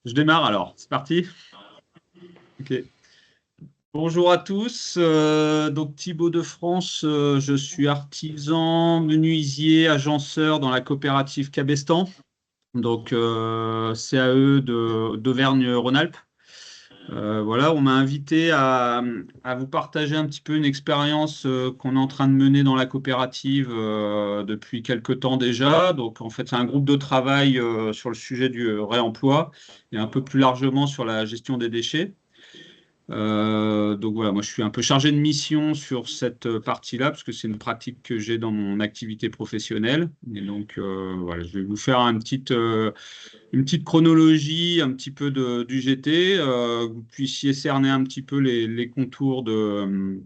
Je démarre alors, c'est parti. Ok. Bonjour à tous. Donc Thibaut de France, je suis artisan, menuisier, agenceur dans la coopérative Cabestan, donc CAE d'Auvergne-Rhône-Alpes. Voilà, on m'a invité à vous partager un petit peu une expérience qu'on est en train de mener dans la coopérative depuis quelque temps déjà. Donc en fait, c'est un groupe de travail sur le sujet du réemploi et un peu plus largement sur la gestion des déchets. Donc voilà, moi je suis un peu chargé de mission sur cette partie-là parce que c'est une pratique que j'ai dans mon activité professionnelle. Et donc voilà, je vais vous faire une petite chronologie un petit peu du GT, que vous puissiez cerner un petit peu les contours de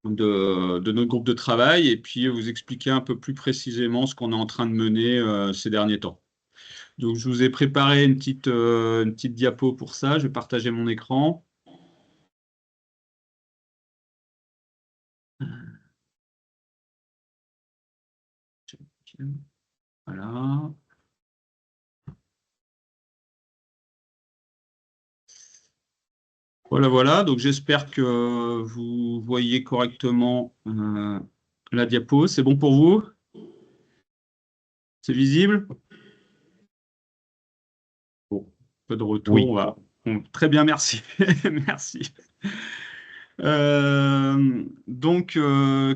notre groupe de travail et puis vous expliquer un peu plus précisément ce qu'on est en train de mener ces derniers temps. Donc je vous ai préparé une petite diapo pour ça. Je vais partager mon écran. Voilà. Voilà, voilà. Donc j'espère que vous voyez correctement la diapo. C'est bon pour vous? C'est visible? Bon, peu de retour. Oui, Très bien, merci. Merci. Donc,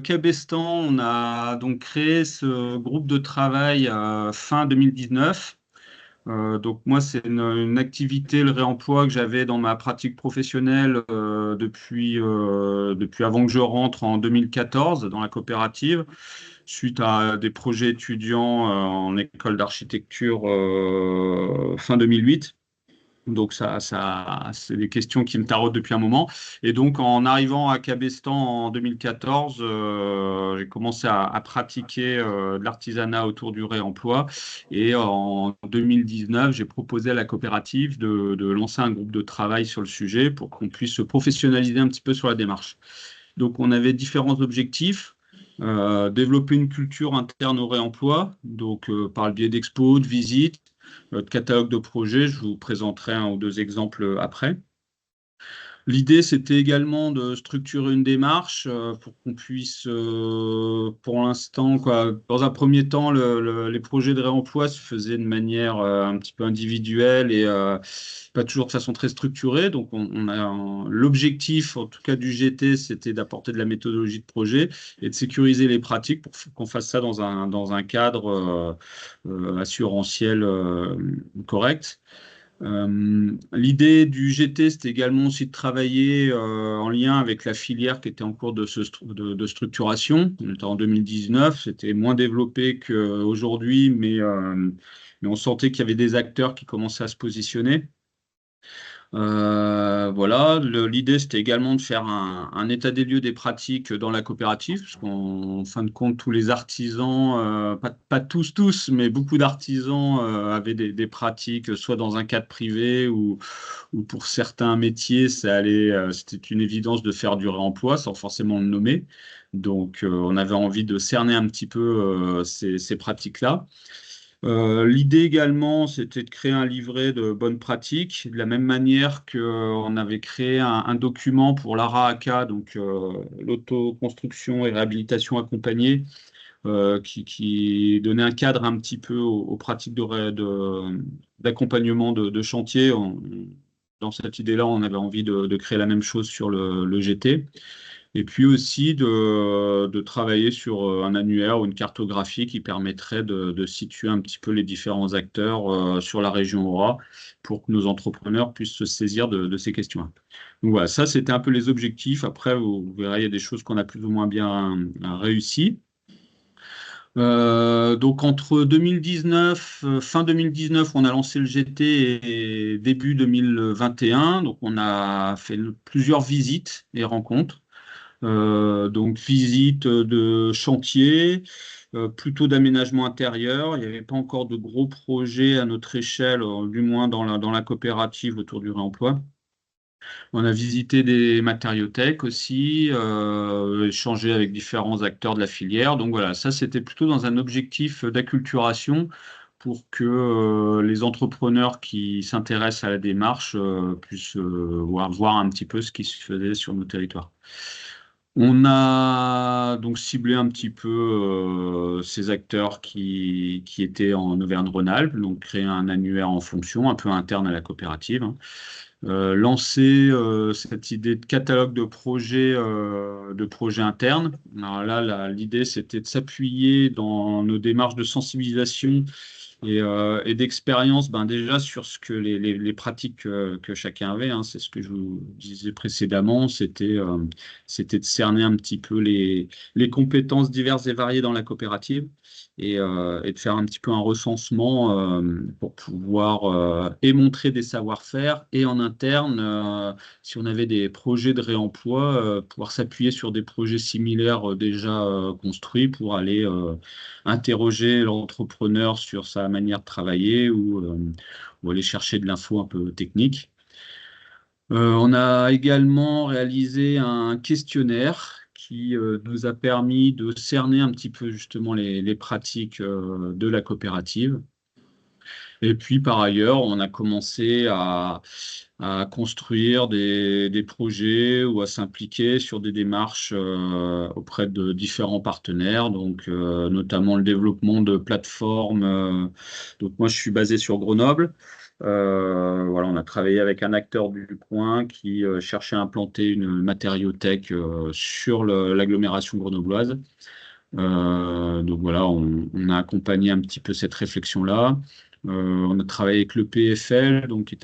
Cabestan, on a donc créé ce groupe de travail fin 2019. Donc moi, c'est une activité, le réemploi que j'avais dans ma pratique professionnelle depuis avant que je rentre en 2014 dans la coopérative, suite à des projets étudiants en école d'architecture fin 2008. Donc c'est des questions qui me taraudent depuis un moment. Et donc en arrivant à Cabestan en 2014, j'ai commencé à pratiquer de l'artisanat autour du réemploi. Et en 2019, j'ai proposé à la coopérative de lancer un groupe de travail sur le sujet pour qu'on puisse se professionnaliser un petit peu sur la démarche. Donc on avait différents objectifs. Développer une culture interne au réemploi, donc par le biais d'expos, de visites, de catalogue de projets. Je vous présenterai un ou deux exemples après. L'idée, c'était également de structurer une démarche pour qu'on puisse, pour l'instant, quoi, dans un premier temps, les projets de réemploi se faisaient de manière un petit peu individuelle et pas toujours de façon très structurée. Donc, on a l'objectif, en tout cas du GT, c'était d'apporter de la méthodologie de projet et de sécuriser les pratiques pour qu'on fasse ça dans un cadre assurantiel correct. L'idée du GT, c'était également aussi de travailler en lien avec la filière qui était en cours de structuration. On était en 2019, c'était moins développé qu'aujourd'hui, mais on sentait qu'il y avait des acteurs qui commençaient à se positionner. Voilà, l'idée c'était également de faire un état des lieux des pratiques dans la coopérative, parce qu'en fin de compte, tous les artisans, pas tous, mais beaucoup d'artisans avaient des pratiques, soit dans un cadre privé ou pour certains métiers, c'était une évidence de faire du réemploi sans forcément le nommer. Donc, on avait envie de cerner un petit peu ces pratiques-là. L'idée également, c'était de créer un livret de bonnes pratiques, de la même manière qu'on avait créé un document pour l'ARAACA, donc l'autoconstruction et réhabilitation accompagnée, qui donnait un cadre un petit peu aux pratiques d'accompagnement de chantier. Dans cette idée-là, on avait envie de créer la même chose sur le GT. Et puis aussi de travailler sur un annuaire ou une cartographie qui permettrait de situer un petit peu les différents acteurs sur la région Aura pour que nos entrepreneurs puissent se saisir de ces questions. Donc voilà, ça c'était un peu les objectifs. Après, vous verrez, il y a des choses qu'on a plus ou moins bien réussi. Donc entre 2019, fin 2019, on a lancé le GT et début 2021. Donc on a fait plusieurs visites et rencontres. Donc visite de chantier, plutôt d'aménagement intérieur. Il n'y avait pas encore de gros projets à notre échelle, du moins dans la coopérative autour du réemploi. On a visité des matériothèques aussi, échangé avec différents acteurs de la filière. Donc voilà, ça c'était plutôt dans un objectif d'acculturation pour que les entrepreneurs qui s'intéressent à la démarche puissent voir un petit peu ce qui se faisait sur nos territoires. On a donc ciblé un petit peu ces acteurs qui étaient en Auvergne-Rhône-Alpes, donc créé un annuaire en fonction, un peu interne à la coopérative, hein. Lancer cette idée de catalogue de projets internes. Alors là, l'idée, c'était de s'appuyer dans nos démarches de sensibilisation et d'expérience, ben déjà sur ce que les pratiques que chacun avait, hein. C'est ce que je vous disais précédemment, c'était de cerner un petit peu les compétences diverses et variées dans la coopérative et de faire un petit peu un recensement pour pouvoir et montrer des savoir-faire et en interne, si on avait des projets de réemploi, pouvoir s'appuyer sur des projets similaires déjà construits pour aller interroger l'entrepreneur sur sa manière de travailler ou aller chercher de l'info un peu technique. On a également réalisé un questionnaire qui nous a permis de cerner un petit peu justement les pratiques de la coopérative. Et puis par ailleurs, on a commencé à construire des projets ou à s'impliquer sur des démarches auprès de différents partenaires, donc notamment le développement de plateformes. Donc moi, je suis basé sur Grenoble. Voilà, on a travaillé avec un acteur du coin qui cherchait à implanter une matériothèque sur l'agglomération grenobloise. Donc voilà, on a accompagné un petit peu cette réflexion-là. On a travaillé avec le PFL, donc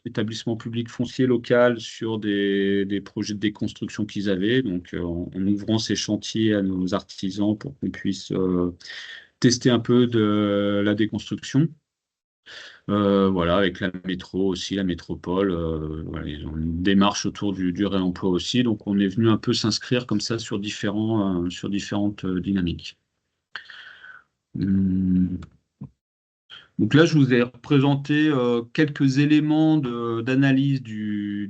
établissement public foncier local, sur des projets de déconstruction qu'ils avaient, donc en ouvrant ces chantiers à nos artisans pour qu'on puisse tester un peu de la déconstruction. Voilà, avec la métro aussi, la métropole, voilà, ils ont une démarche autour du réemploi aussi, donc on est venu un peu s'inscrire comme ça sur différentes dynamiques. Hum. Donc là, je vous ai présenté quelques éléments d'analyse du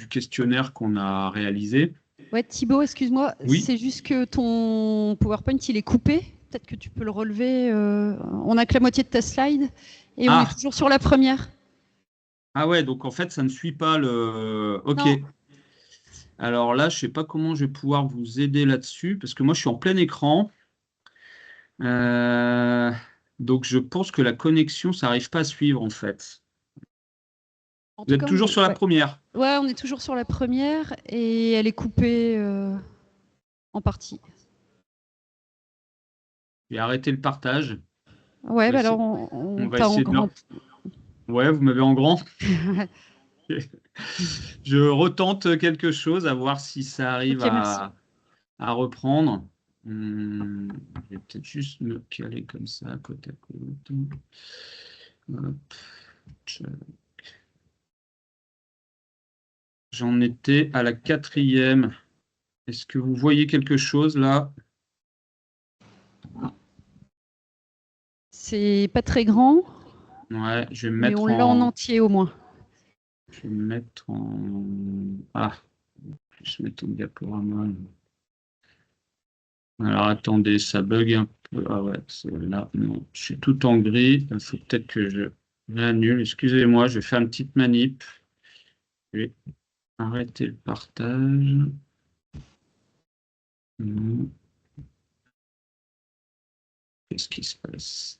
questionnaire qu'on a réalisé. Ouais, Thibaut, excuse-moi, Oui. c'est juste que ton PowerPoint, il est coupé. Peut-être que tu peux le relever. On n'a que la moitié de ta slide et on est toujours sur la première. Ah ouais, donc en fait, ça ne suit pas le... Ok. Non. Alors là, je ne sais pas comment je vais pouvoir vous aider là-dessus, parce que moi, je suis en plein écran. Donc je pense que la connexion, ça n'arrive pas à suivre en fait. Vous êtes toujours sur la première? Ouais, on est toujours sur la première et elle est coupée en partie. J'ai arrêté le partage. Ouais, bah alors on va t'a en essayer grand. Ouais, vous m'avez en grand. Je retente quelque chose à voir si ça arrive Ok, merci. à reprendre. Je vais peut-être juste me caler comme ça, côte à côte. Hop. J'en étais à la 4e. Est-ce que vous voyez quelque chose là? C'est pas très grand. Ouais, je vais me Mais mettre on l'a en entier au moins. Je vais me mettre en... Ah, je vais mettre en diaporama. Alors attendez, ça bug un peu. Ah ouais, c'est là. Non, je suis tout en gris. Il faut peut-être que je l'annule. Excusez-moi, je vais faire une petite manip. Je vais arrêter le partage. Non. Qu'est-ce qui se passe?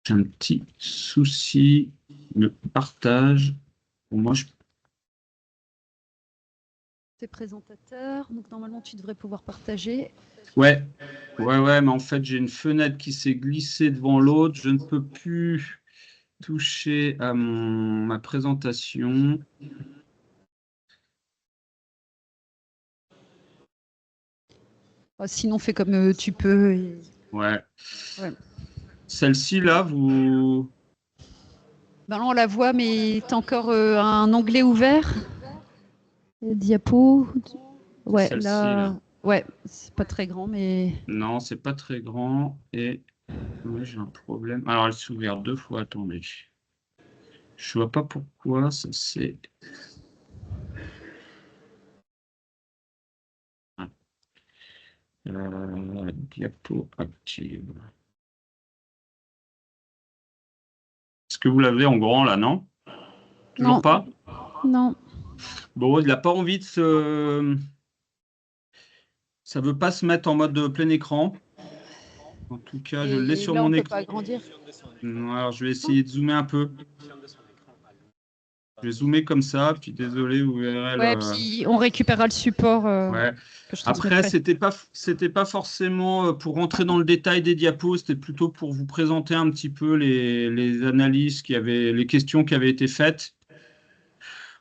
J'ai un petit souci de partage. Pour moi, T'es présentateur, donc normalement tu devrais pouvoir partager. Ouais, mais en fait, j'ai une fenêtre qui s'est glissée devant l'autre. Je ne peux plus toucher à ma présentation. Sinon, fais comme tu peux. Ouais. Ouais. Celle-ci, là, vous... Ben là, on la voit, mais tu as encore un onglet ouvert. Diapo. Ouais, là. Ouais, c'est pas très grand, mais. Non, c'est pas très grand. Et ouais, j'ai un problème. Alors, elle s'est ouverte 2 fois. Attendez. Je vois pas pourquoi ça c'est. Ah. Diapo active. Est-ce que vous l'avez en grand là, non? Toujours Non, pas? non. Bon, il n'a pas envie de se. Ça veut pas se mettre en mode plein écran. En tout cas, je l'ai Et sur là, on mon peut écran. pas agrandir. Alors, je vais essayer de zoomer un peu. Je vais zoomer comme ça, puis désolé, vous verrez Ouais, puis on récupérera le support Ouais. que je Après, transmettrai. c'était pas forcément pour rentrer dans le détail des diapos, c'était plutôt pour vous présenter un petit peu les analyses les questions qui avaient été faites.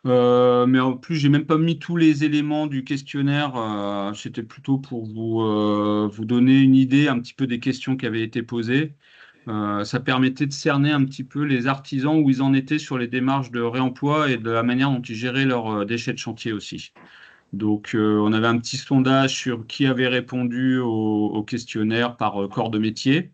Mais en plus, j'ai même pas mis tous les éléments du questionnaire. C'était plutôt pour vous donner une idée un petit peu des questions qui avaient été posées. Ça permettait de cerner un petit peu les artisans où ils en étaient sur les démarches de réemploi et de la manière dont ils géraient leurs déchets de chantier aussi. Donc, on avait un petit sondage sur qui avait répondu au questionnaire par corps de métier,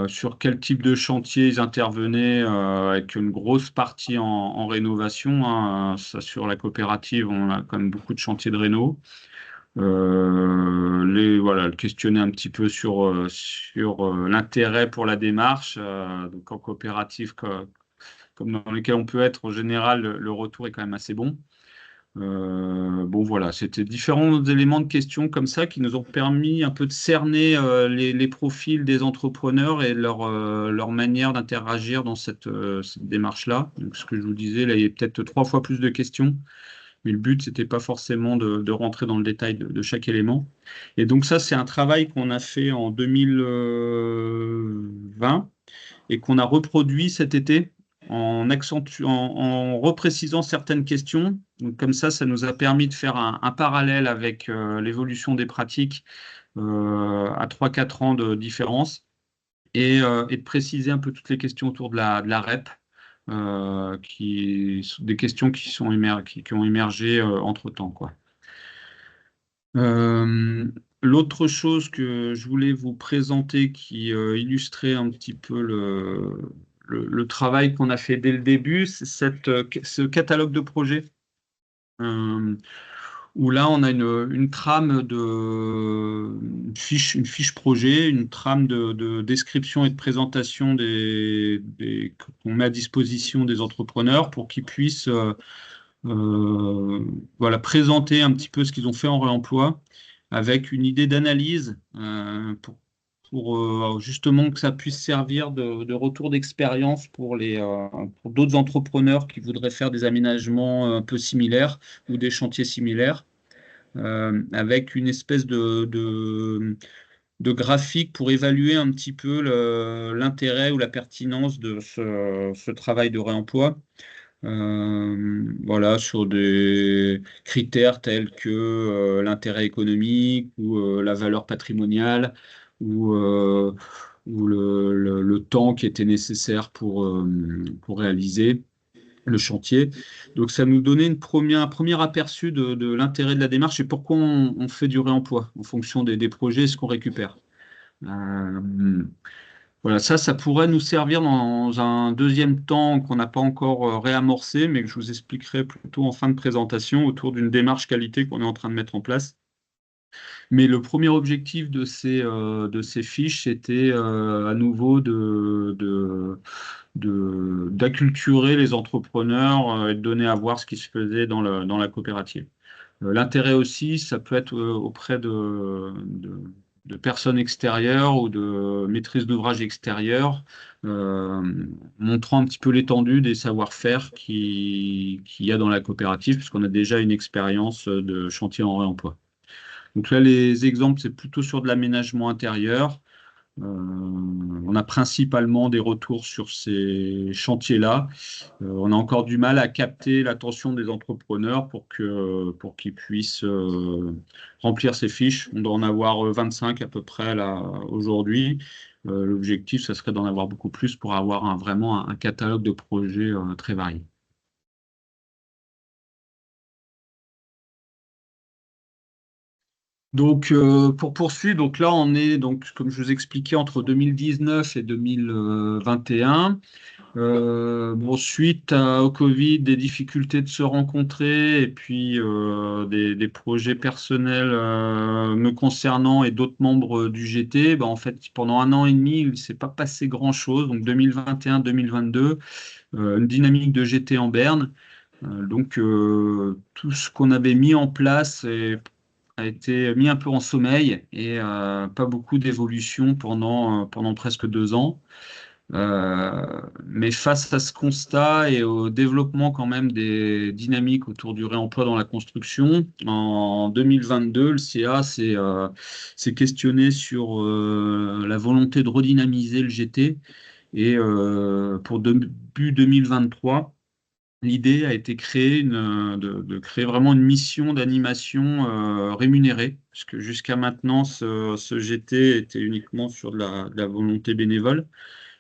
sur quel type de chantier ils intervenaient, avec une grosse partie en rénovation, hein. Ça, sur la coopérative, on a quand même beaucoup de chantiers de réno. Voilà, le questionner un petit peu sur l'intérêt pour la démarche. Donc, en coopérative, comme dans lesquels on peut être, en général, le retour est quand même assez bon. Bon, voilà, c'était différents éléments de questions comme ça qui nous ont permis un peu de cerner les profils des entrepreneurs et leur manière d'interagir dans cette démarche-là. Donc, ce que je vous disais, là, il y a peut-être 3 fois plus de questions, mais le but, c'était pas forcément de rentrer dans le détail de chaque élément. Et donc, ça, c'est un travail qu'on a fait en 2020 et qu'on a reproduit cet été en reprécisant certaines questions. Donc, comme ça nous a permis de faire un parallèle avec l'évolution des pratiques à 3-4 ans de différence et de préciser un peu toutes les questions autour de la REP, des questions qui ont émergé entre-temps, quoi. Euh, L'autre chose que je voulais vous présenter qui illustrait un petit peu le travail qu'on a fait dès le début, c'est ce catalogue de projets, euh, où là on a une trame une fiche projet, une trame de description et de présentation qu'on met à disposition des entrepreneurs pour qu'ils puissent voilà, présenter un petit peu ce qu'ils ont fait en réemploi avec une idée d'analyse pour justement que ça puisse servir de retour d'expérience pour d'autres entrepreneurs qui voudraient faire des aménagements un peu similaires ou des chantiers similaires, avec une espèce de graphique pour évaluer un petit peu l'intérêt ou la pertinence de ce travail de réemploi. Voilà, sur des critères tels que l'intérêt économique ou la valeur patrimoniale ou, le temps qui était nécessaire pour réaliser le chantier. Donc ça nous donnait un premier aperçu de l'intérêt de la démarche et pourquoi on fait du réemploi en fonction des projets et ce qu'on récupère. Voilà, ça pourrait nous servir dans un deuxième temps qu'on n'a pas encore réamorcé, mais que je vous expliquerai plutôt en fin de présentation autour d'une démarche qualité qu'on est en train de mettre en place. Mais le premier objectif de ces fiches, c'était à nouveau d'acculturer les entrepreneurs et de donner à voir ce qui se faisait dans la coopérative. L'intérêt aussi, ça peut être auprès de personnes extérieures ou de maîtrise d'ouvrage extérieure, euh, montrant un petit peu l'étendue des savoir-faire qu'il y a dans la coopérative, puisqu'on a déjà une expérience de chantier en réemploi. Donc là, les exemples, c'est plutôt sur de l'aménagement intérieur. On a principalement des retours sur ces chantiers-là. On a encore du mal à capter l'attention des entrepreneurs pour qu'ils puissent remplir ces fiches. On doit en avoir 25 à peu près là aujourd'hui. L'objectif, ça serait d'en avoir beaucoup plus pour avoir vraiment un catalogue de projets très varié. Donc, pour poursuivre, donc là, on est, donc, comme je vous expliquais, entre 2019 et 2021. Bon, suite au Covid, des difficultés de se rencontrer et puis des projets personnels me concernant et d'autres membres du GT, bah, en fait, pendant un an et demi, il ne s'est pas passé grand-chose. Donc 2021-2022, une dynamique de GT en berne. Tout ce qu'on avait mis en place a été mis un peu en sommeil et pas beaucoup d'évolution pendant presque 2 ans. Mais face à ce constat et au développement quand même des dynamiques autour du réemploi dans la construction, en 2022, le CA s'est questionné sur la volonté de redynamiser le GT. Et pour début 2023, l'idée a été de créer vraiment une mission d'animation rémunérée, puisque jusqu'à maintenant, ce GT était uniquement sur de la volonté bénévole.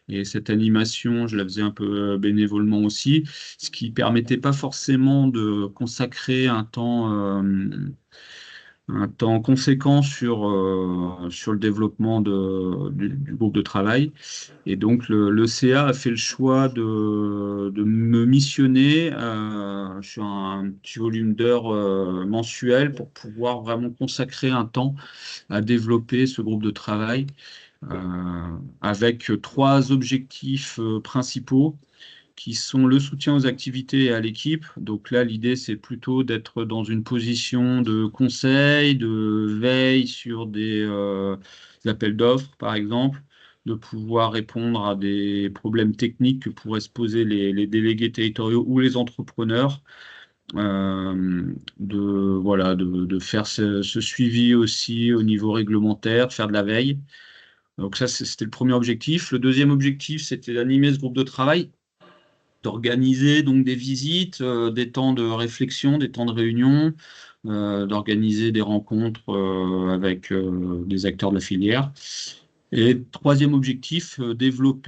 Et cette animation, je la faisais un peu bénévolement aussi, ce qui permettait pas forcément de consacrer un temps conséquent sur le développement du groupe de travail. Et donc, le CA a fait le choix de me missionner sur un petit volume d'heures mensuel pour pouvoir vraiment consacrer un temps à développer ce groupe de travail avec trois objectifs principaux qui sont le soutien aux activités et à l'équipe. Donc là, l'idée, c'est plutôt d'être dans une position de conseil, de veille sur des appels d'offres, par exemple, de pouvoir répondre à des problèmes techniques que pourraient se poser les délégués territoriaux ou les entrepreneurs. De faire ce suivi aussi au niveau réglementaire, faire de la veille. Donc ça, c'était le premier objectif. Le deuxième objectif, c'était d'animer ce groupe de travail, d'organiser donc des visites, des temps de réflexion, des temps de réunion, d'organiser des rencontres avec des acteurs de la filière. Et troisième objectif, développement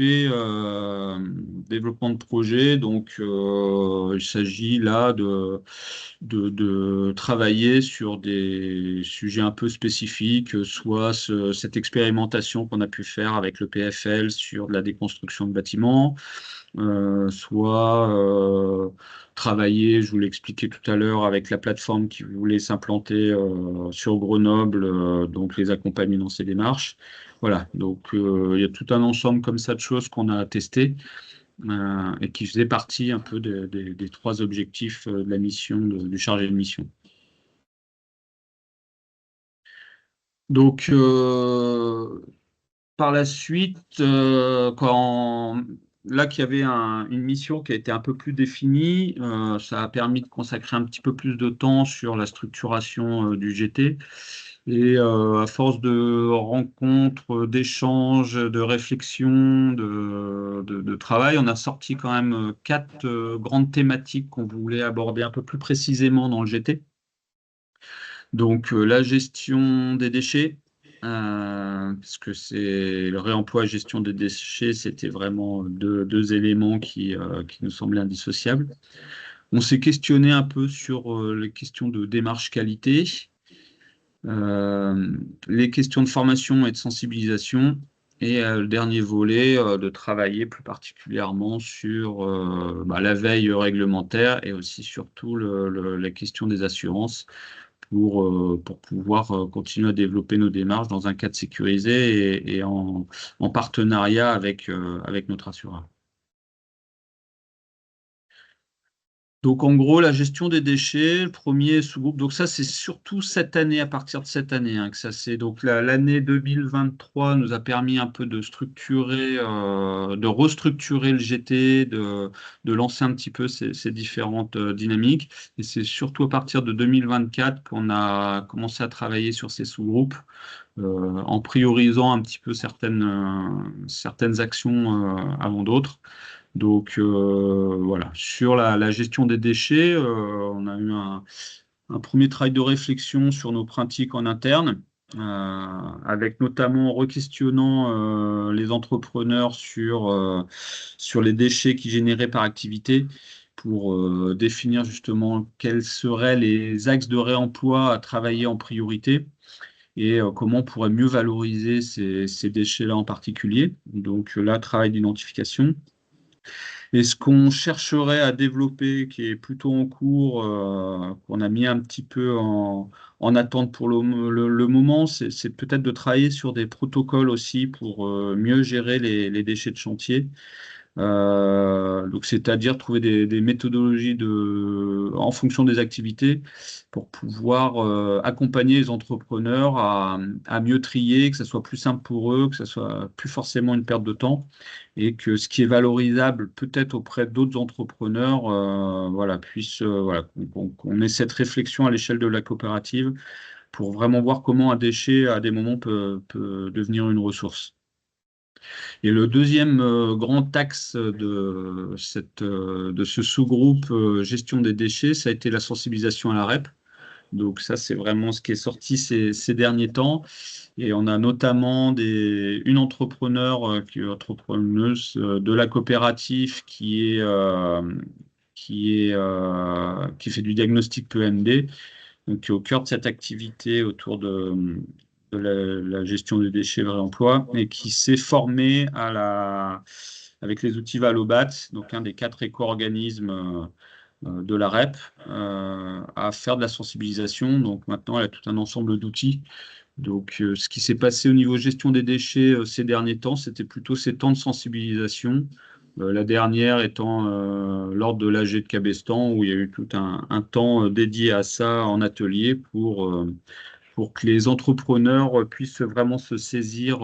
de projet. Donc, il s'agit là de travailler sur des sujets un peu spécifiques, soit cette expérimentation qu'on a pu faire avec le PFL sur de la déconstruction de bâtiments, soit travailler, je vous l'ai expliqué tout à l'heure, avec la plateforme qui voulait s'implanter sur Grenoble, donc les accompagner dans ces démarches. Voilà, donc il y a tout un ensemble comme ça de choses qu'on a testé et qui faisait partie un peu des trois objectifs de la mission, du chargé de mission. Donc, par la suite, là qu'il y avait une mission qui a été un peu plus définie, ça a permis de consacrer un petit peu plus de temps sur la structuration du GT. Et à force de rencontres, d'échanges, de réflexions, de travail, on a sorti quand même quatre grandes thématiques qu'on voulait aborder un peu plus précisément dans le GT. Donc la gestion des déchets, parce que c'est le réemploi et gestion des déchets, c'était vraiment deux éléments qui nous semblaient indissociables. On s'est questionné un peu sur les questions de démarche qualité, les questions de formation et de sensibilisation, et le dernier volet, de travailler plus particulièrement sur la veille réglementaire et aussi surtout la question des assurances pour pouvoir continuer à développer nos démarches dans un cadre sécurisé et en partenariat avec notre assureur. Donc en gros, la gestion des déchets, le premier sous-groupe, donc ça c'est surtout cette année, à partir de cette année, que ça c'est donc l'année 2023 nous a permis un peu de structurer, de restructurer le GT, de lancer un petit peu ces différentes dynamiques. Et c'est surtout à partir de 2024 qu'on a commencé à travailler sur ces sous-groupes, en priorisant un petit peu certaines actions avant d'autres. Donc voilà, sur la gestion des déchets, on a eu un premier travail de réflexion sur nos pratiques en interne, avec notamment re-questionnant les entrepreneurs sur les déchets qui généraient par activité pour définir justement quels seraient les axes de réemploi à travailler en priorité et comment on pourrait mieux valoriser ces déchets-là en particulier. Donc là, travail d'identification. Et ce qu'on chercherait à développer, qui est plutôt en cours, qu'on a mis un petit peu en attente pour le moment, c'est peut-être de travailler sur des protocoles aussi pour mieux gérer les déchets de chantier. Donc, c'est-à-dire trouver des méthodologies en fonction des activités pour pouvoir accompagner les entrepreneurs à mieux trier, que ça soit plus simple pour eux, que ça soit plus forcément une perte de temps et que ce qui est valorisable peut-être auprès d'autres entrepreneurs, voilà, puisse, voilà, qu'on ait cette réflexion à l'échelle de la coopérative pour vraiment voir comment un déchet à des moments peut devenir une ressource. Et le deuxième grand axe de ce sous-groupe gestion des déchets, ça a été la sensibilisation à la REP. Donc ça, c'est vraiment ce qui est sorti ces derniers temps. Et on a notamment une entrepreneuse de la coopérative qui fait du diagnostic PMD, donc qui est au cœur de cette activité autour de la gestion des déchets vrai emploi et qui s'est formé avec les outils Valobat, donc un des 4 éco-organismes de la REP, à faire de la sensibilisation. Donc maintenant, elle a tout un ensemble d'outils. Donc, ce qui s'est passé au niveau gestion des déchets ces derniers temps, c'était plutôt ces temps de sensibilisation. La dernière étant lors de l'AG de Cabestan, où il y a eu tout un temps dédié à ça en atelier pour que les entrepreneurs puissent vraiment se saisir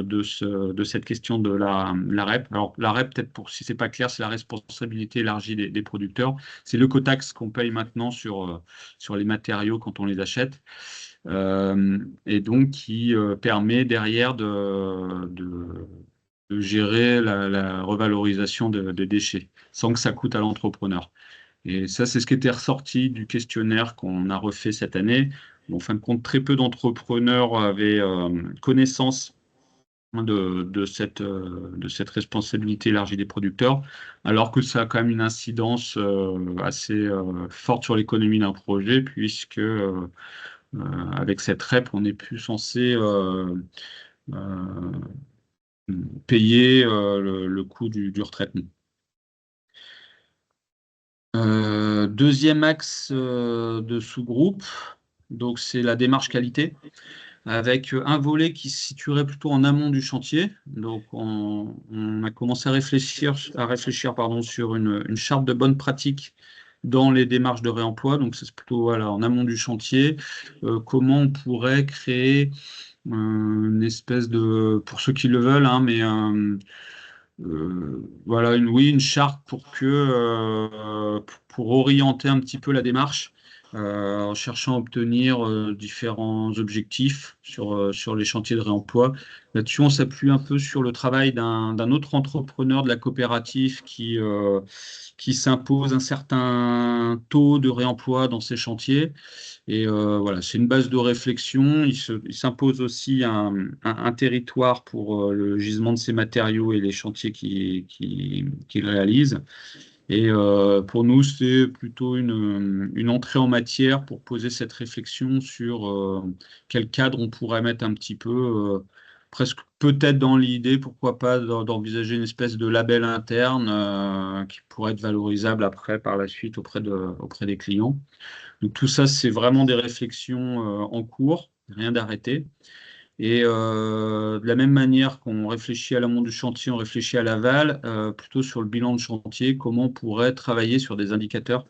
de cette question de la REP. Alors, la REP, peut-être pour si c'est pas clair, c'est la responsabilité élargie des producteurs. C'est l'écotaxe qu'on paye maintenant sur les matériaux quand on les achète. Et donc qui permet derrière de gérer la revalorisation des déchets sans que ça coûte à l'entrepreneur. Et ça, c'est ce qui était ressorti du questionnaire qu'on a refait cette année. Bon, en fin de compte, très peu d'entrepreneurs avaient connaissance de cette responsabilité élargie des producteurs, alors que ça a quand même une incidence assez forte sur l'économie d'un projet, puisque avec cette REP, on n'est plus censé euh, payer le coût du retraitement. Deuxième axe de sous-groupe, donc c'est la démarche qualité, avec un volet qui se situerait plutôt en amont du chantier. Donc on a commencé à réfléchir pardon, sur une charte de bonne pratique dans les démarches de réemploi. Donc c'est plutôt voilà, en amont du chantier, comment on pourrait créer une espèce pour ceux qui le veulent, hein, mais voilà, une charte pour orienter un petit peu la démarche, en cherchant à obtenir différents objectifs sur les chantiers de réemploi. Là-dessus, on s'appuie un peu sur le travail d'un autre entrepreneur de la coopérative qui s'impose un certain taux de réemploi dans ses chantiers. Et voilà, c'est une base de réflexion. Il s'impose aussi un territoire pour le gisement de ces matériaux et les chantiers qu'il réalise. Et pour nous, c'est plutôt une entrée en matière pour poser cette réflexion sur quel cadre on pourrait mettre un petit peu, presque peut-être dans l'idée, pourquoi pas, d'envisager une espèce de label interne qui pourrait être valorisable après par la suite auprès des clients. Donc tout ça, c'est vraiment des réflexions en cours, rien d'arrêté. Et de la même manière qu'on réfléchit à l'amont du chantier, on réfléchit à l'aval, plutôt sur le bilan de chantier, comment on pourrait travailler sur des indicateurs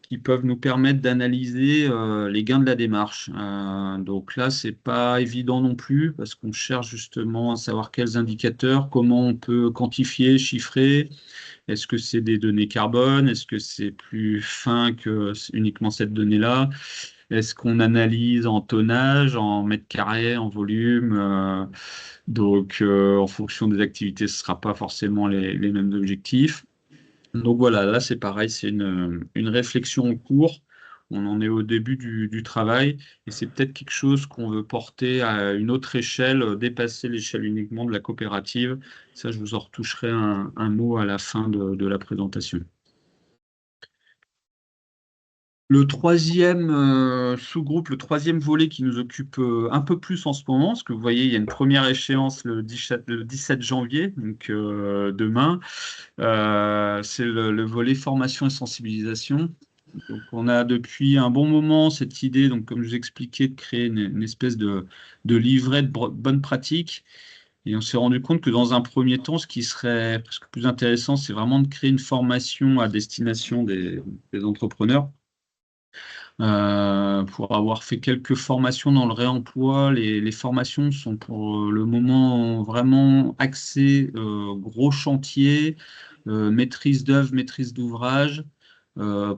qui peuvent nous permettre d'analyser les gains de la démarche. Donc là, c'est pas évident non plus, parce qu'on cherche justement à savoir quels indicateurs, comment on peut quantifier, chiffrer. Est-ce que c'est des données carbone? Est-ce que c'est plus fin que uniquement cette donnée-là? Est-ce qu'on analyse en tonnage, en mètres carrés, en volume? Donc, en fonction des activités, ce ne sera pas forcément les mêmes objectifs. Donc voilà, là c'est pareil, c'est une réflexion en cours. On en est au début du travail et c'est peut-être quelque chose qu'on veut porter à une autre échelle, dépasser l'échelle uniquement de la coopérative. Ça, je vous en retoucherai un mot à la fin de la présentation. Le troisième sous-groupe, le troisième volet qui nous occupe un peu plus en ce moment, parce que vous voyez, il y a une première échéance le 17 janvier, donc demain. C'est le volet formation et sensibilisation. Donc, on a depuis un bon moment cette idée, donc comme je vous expliquais, de créer une espèce de livret de bonnes pratiques. Et on s'est rendu compte que dans un premier temps, ce qui serait presque plus intéressant, c'est vraiment de créer une formation à destination des entrepreneurs. Pour avoir fait quelques formations dans le réemploi, les formations sont pour le moment vraiment axées gros chantier, maîtrise d'œuvre, maîtrise d'ouvrage,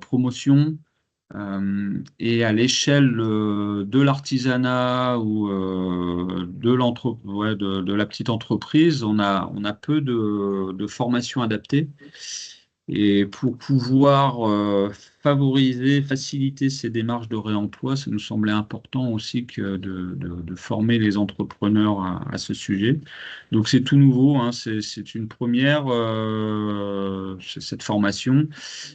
promotion. Et à l'échelle de l'artisanat ou de la petite entreprise, on a peu de formations adaptées. Et pour pouvoir favoriser, faciliter ces démarches de réemploi, ça nous semblait important aussi que de former les entrepreneurs à ce sujet. Donc c'est tout nouveau, hein, c'est une première, cette formation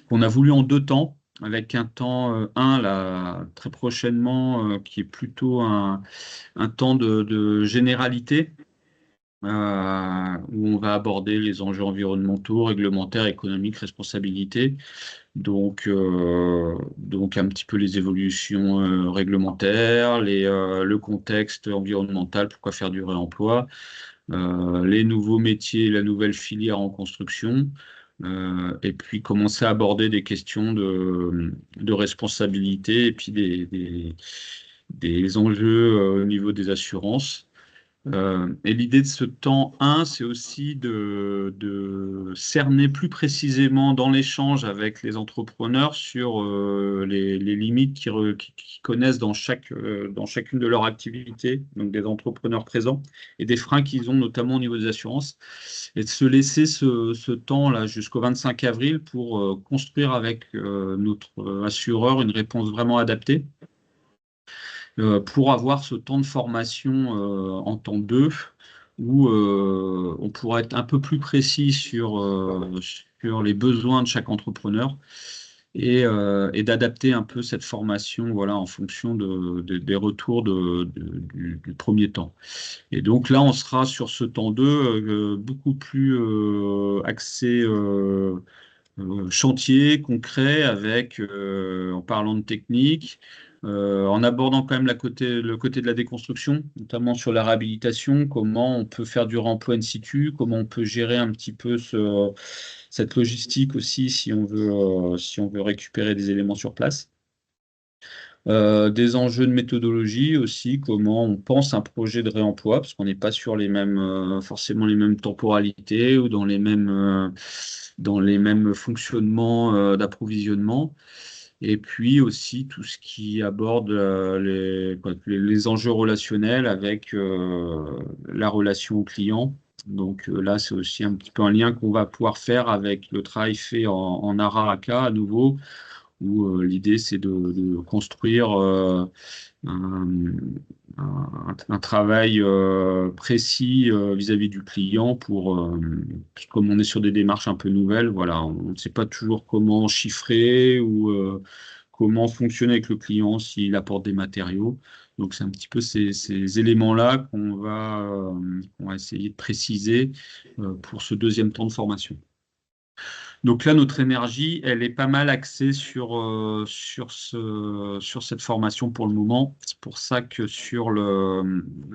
qu'on a voulu en 2 temps, avec un temps, là, très prochainement, qui est plutôt un temps de généralité où on va aborder les enjeux environnementaux, réglementaires, économiques, responsabilité. Donc un petit peu les évolutions réglementaires, le contexte environnemental, pourquoi faire du réemploi, les nouveaux métiers, la nouvelle filière en construction, et puis commencer à aborder des questions de responsabilité et puis des enjeux au niveau des assurances. Et l'idée de ce temps 1, c'est aussi de cerner plus précisément dans l'échange avec les entrepreneurs sur les limites qu'ils connaissent dans chacune de leurs activités, donc des entrepreneurs présents, et des freins qu'ils ont notamment au niveau des assurances, et de se laisser ce temps-là jusqu'au 25 avril pour construire avec notre assureur une réponse vraiment adaptée pour avoir ce temps de formation en temps 2, où on pourra être un peu plus précis sur les besoins de chaque entrepreneur et d'adapter un peu cette formation voilà, en fonction des retours du premier temps. Et donc là, on sera sur ce temps 2 beaucoup plus axé chantier concret avec, en parlant de technique, en abordant quand même le côté de la déconstruction, notamment sur la réhabilitation, comment on peut faire du réemploi in situ, comment on peut gérer un petit peu cette logistique aussi si on veut récupérer des éléments sur place. Des enjeux de méthodologie aussi, comment on pense un projet de réemploi, parce qu'on n'est pas sur forcément les mêmes temporalités ou dans les mêmes fonctionnements d'approvisionnement. Et puis aussi tout ce qui aborde les enjeux relationnels avec la relation au client. Donc là, c'est aussi un petit peu un lien qu'on va pouvoir faire avec le travail fait en ARA-AK à nouveau, où l'idée c'est de construire un, un travail précis vis-à-vis du client comme on est sur des démarches un peu nouvelles, voilà, on ne sait pas toujours comment chiffrer ou comment fonctionner avec le client s'il apporte des matériaux. Donc c'est un petit peu ces éléments-là qu'on va essayer de préciser pour ce deuxième temps de formation. Donc là, notre énergie, elle est pas mal axée sur cette formation pour le moment. C'est pour ça que sur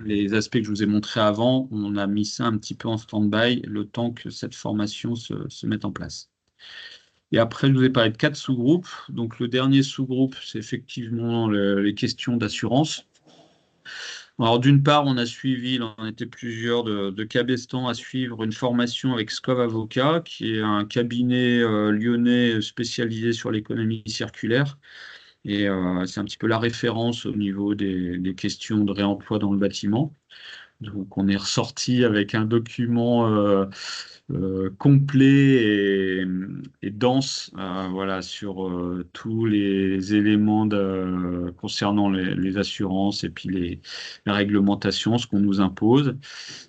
les aspects que je vous ai montrés avant, on a mis ça un petit peu en stand-by le temps que cette formation se mette en place. Et après, je vous ai parlé de 4 sous-groupes. Donc le dernier sous-groupe, c'est effectivement les questions d'assurance. Alors, d'une part, on a suivi, il en était plusieurs de Cabestan à suivre une formation avec SCOV Avocat, qui est un cabinet lyonnais spécialisé sur l'économie circulaire. Et c'est un petit peu la référence au niveau des questions de réemploi dans le bâtiment. Donc, on est ressorti avec un document complet et dense, voilà, sur tous les éléments concernant les assurances et puis les réglementations, ce qu'on nous impose.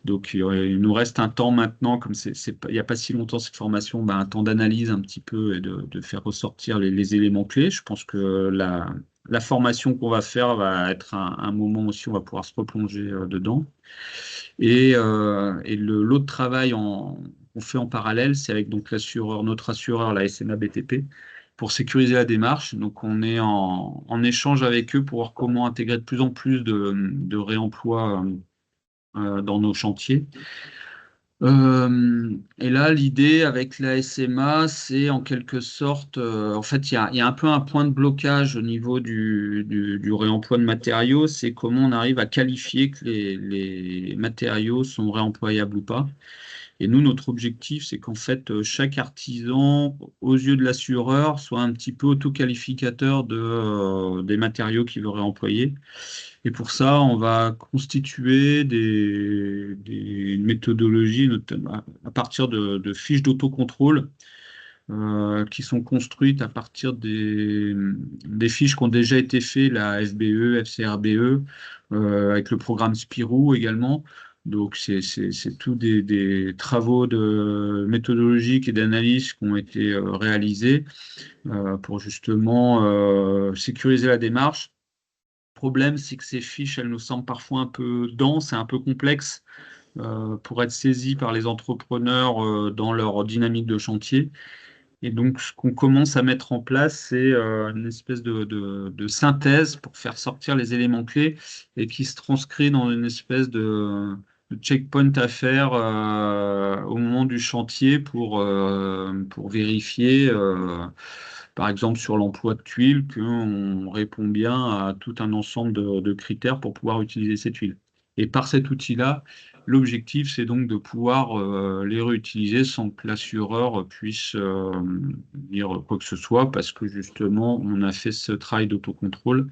Donc, il nous reste un temps maintenant, comme il n'y a pas si longtemps cette formation, ben, un temps d'analyse un petit peu et de faire ressortir les éléments clés. Je pense que la formation qu'on va faire va être un moment aussi où on va pouvoir se replonger dedans. Et l'autre travail qu'on fait en parallèle, c'est avec donc notre assureur, la SMA BTP, pour sécuriser la démarche. Donc, on est en échange avec eux pour voir comment intégrer de plus en plus de réemploi dans nos chantiers. Et là, l'idée avec la SMA, c'est en quelque sorte, en fait, il y a un peu un point de blocage au niveau du réemploi de matériaux, c'est comment on arrive à qualifier que les matériaux sont réemployables ou pas. Et nous, notre objectif, c'est qu'en fait, chaque artisan, aux yeux de l'assureur, soit un petit peu autoqualificateur des matériaux qu'il veut réemployer. Et pour ça, on va constituer des méthodologies, notamment à partir de fiches d'autocontrôle qui sont construites à partir des fiches qui ont déjà été faites, la FBE, FCRBE, avec le programme Spirou également. Donc, c'est tous des travaux méthodologiques et d'analyse qui ont été réalisés pour justement sécuriser la démarche. Le problème, c'est que ces fiches, elles nous semblent parfois un peu denses et un peu complexes pour être saisies par les entrepreneurs dans leur dynamique de chantier. Et donc, ce qu'on commence à mettre en place, c'est une espèce de synthèse pour faire sortir les éléments clés et qui se transcrit dans une espèce de checkpoint à faire au moment du chantier pour vérifier, par exemple, sur l'emploi de tuiles, qu'on répond bien à tout un ensemble de critères pour pouvoir utiliser ces tuiles. Et par cet outil-là, l'objectif, c'est donc de pouvoir les réutiliser sans que l'assureur puisse dire quoi que ce soit, parce que justement, on a fait ce travail d'autocontrôle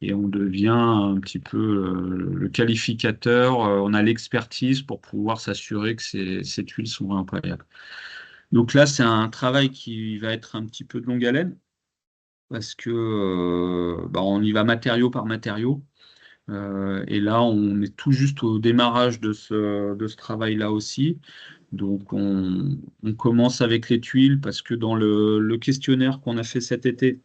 et on devient un petit peu le qualificateur, on a l'expertise pour pouvoir s'assurer que ces tuiles sont réemployables. Donc là, c'est un travail qui va être un petit peu de longue haleine, parce que on y va matériau par matériau. Et là, on est tout juste au démarrage de ce travail-là aussi. Donc, on commence avec les tuiles parce que dans le questionnaire qu'on a fait cet été,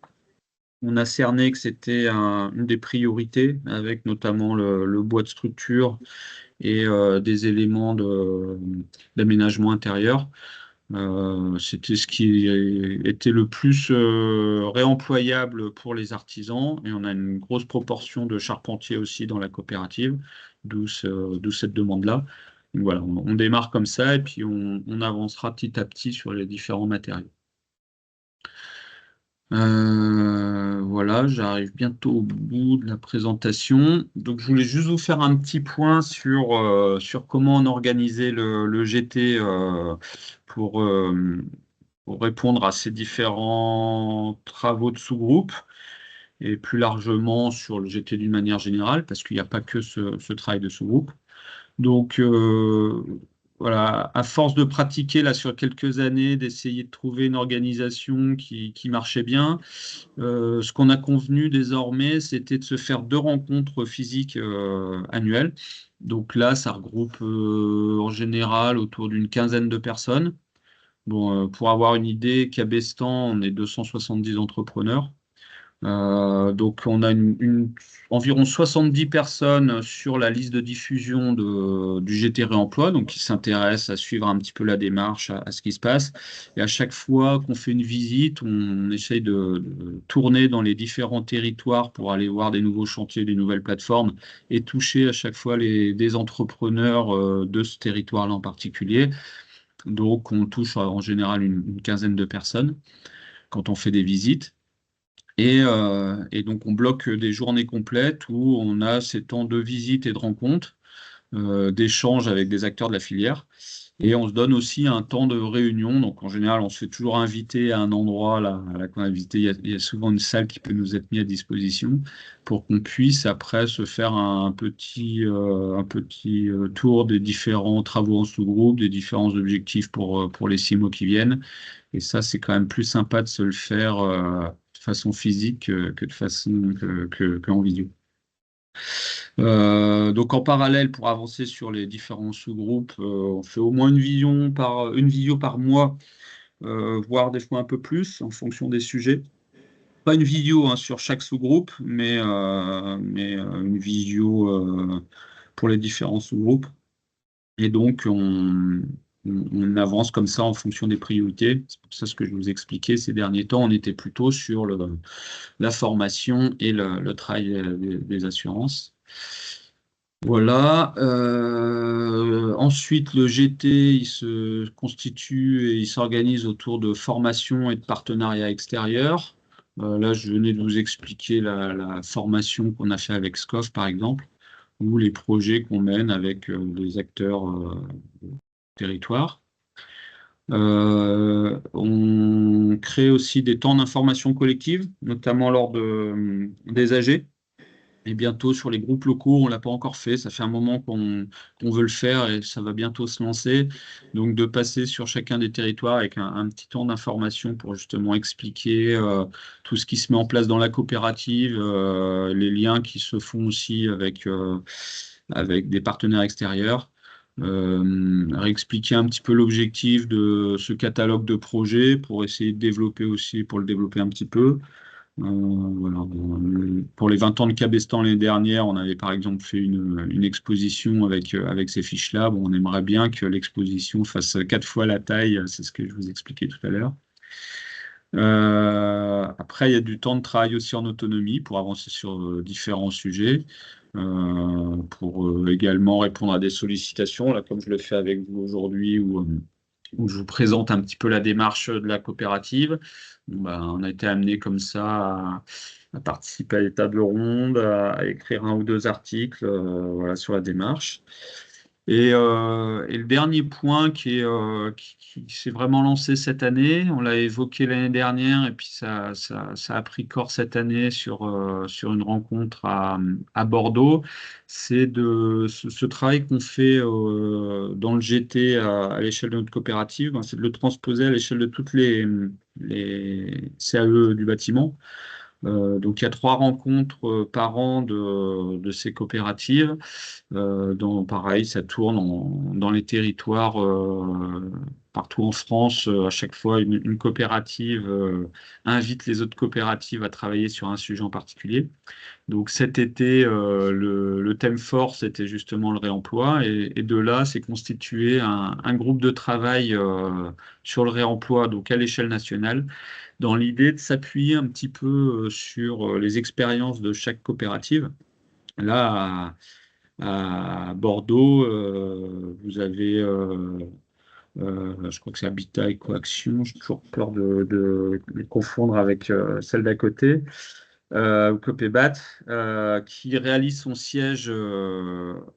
on a cerné que c'était une des priorités, avec notamment le bois de structure et des éléments d'aménagement intérieur. C'était ce qui était le plus réemployable pour les artisans, et on a une grosse proportion de charpentiers aussi dans la coopérative, d'où cette demande-là. Donc voilà, on démarre comme ça et puis on avancera petit à petit sur les différents matériaux. Voilà, j'arrive bientôt au bout de la présentation. Donc, je voulais juste vous faire un petit point sur comment on organisait le GT pour, euh, pour répondre à ces différents travaux de sous-groupe et plus largement sur le GT d'une manière générale, parce qu'il n'y a pas que ce travail de sous-groupe. Donc, voilà, à force de pratiquer là sur quelques années, d'essayer de trouver une organisation qui marchait bien, ce qu'on a convenu désormais, c'était de se faire 2 rencontres physiques annuelles. Donc là, ça regroupe en général autour d'une quinzaine de personnes. Bon, pour avoir une idée, Cabestan, on est 270 entrepreneurs. Donc, on a environ 70 personnes sur la liste de diffusion du GT Réemploi, donc qui s'intéressent à suivre un petit peu la démarche, à ce qui se passe. Et à chaque fois qu'on fait une visite, on essaye de tourner dans les différents territoires pour aller voir des nouveaux chantiers, des nouvelles plateformes et toucher à chaque fois des entrepreneurs de ce territoire-là en particulier. Donc, on touche en général une quinzaine de personnes quand on fait des visites. Et donc, on bloque des journées complètes où on a ces temps de visite et de rencontre, d'échange avec des acteurs de la filière. Et on se donne aussi un temps de réunion. Donc, en général, on se fait toujours inviter à un endroit. Là qu'on a visité, il y a souvent une salle qui peut nous être mise à disposition pour qu'on puisse après se faire un petit tour des différents travaux en sous-groupe, des différents objectifs pour les 6 mois qui viennent. Et ça, c'est quand même plus sympa de se le faire de façon physique que de façon qu'en vidéo. Donc en parallèle, pour avancer sur les différents sous-groupes, on fait au moins une vidéo par mois, voire des fois un peu plus en fonction des sujets. Pas une vidéo hein, sur chaque sous-groupe, mais une vidéo pour les différents sous-groupes. Et donc on avance comme ça en fonction des priorités. C'est pour ça ce que je vous expliquais ces derniers temps, on était plutôt sur la formation et le travail des assurances. Voilà. Ensuite, le GT, il se constitue et il s'organise autour de formations et de partenariats extérieurs. Là, je venais de vous expliquer la formation qu'on a fait avec SCOF, par exemple, ou les projets qu'on mène avec les acteurs du territoire. On crée aussi des temps d'information collective, notamment lors des AG. Et bientôt sur les groupes locaux, on ne l'a pas encore fait. Ça fait un moment qu'on veut le faire et ça va bientôt se lancer. Donc de passer sur chacun des territoires avec un petit temps d'information pour justement expliquer tout ce qui se met en place dans la coopérative, les liens qui se font aussi avec des partenaires extérieurs. Réexpliquer un petit peu l'objectif de ce catalogue de projets pour essayer de développer aussi, pour le développer un petit peu. Voilà. Pour les 20 ans de Cabestan l'année dernière, on avait par exemple fait une exposition avec ces fiches-là. Bon, on aimerait bien que l'exposition fasse 4 fois la taille, c'est ce que je vous expliquais tout à l'heure. Après, il y a du temps de travail aussi en autonomie pour avancer sur différents sujets, pour également répondre à des sollicitations, là, comme je le fais avec vous aujourd'hui, où je vous présente un petit peu la démarche de la coopérative. Bon, ben, on a été amené comme ça à participer à des tables rondes, à écrire un ou deux articles voilà, sur la démarche. Et le dernier point qui s'est vraiment lancé cette année, on l'a évoqué l'année dernière et puis ça a pris corps cette année sur une rencontre à Bordeaux, c'est ce travail qu'on fait dans le GT à l'échelle de notre coopérative, ben, c'est de le transposer à l'échelle de toutes les CAE du bâtiment. Donc il y a 3 rencontres par an de ces coopératives. Pareil, ça tourne dans les territoires partout en France. À chaque fois, une coopérative invite les autres coopératives à travailler sur un sujet en particulier. Donc cet été, le thème fort, c'était justement le réemploi. Et de là, c'est constitué un groupe de travail sur le réemploi, donc à l'échelle nationale, dans l'idée de s'appuyer un petit peu sur les expériences de chaque coopérative. Là, à Bordeaux, vous avez, je crois que c'est Habitat et Coaction, j'ai toujours peur de les confondre avec celle d'à côté, Copébat, qui réalise son siège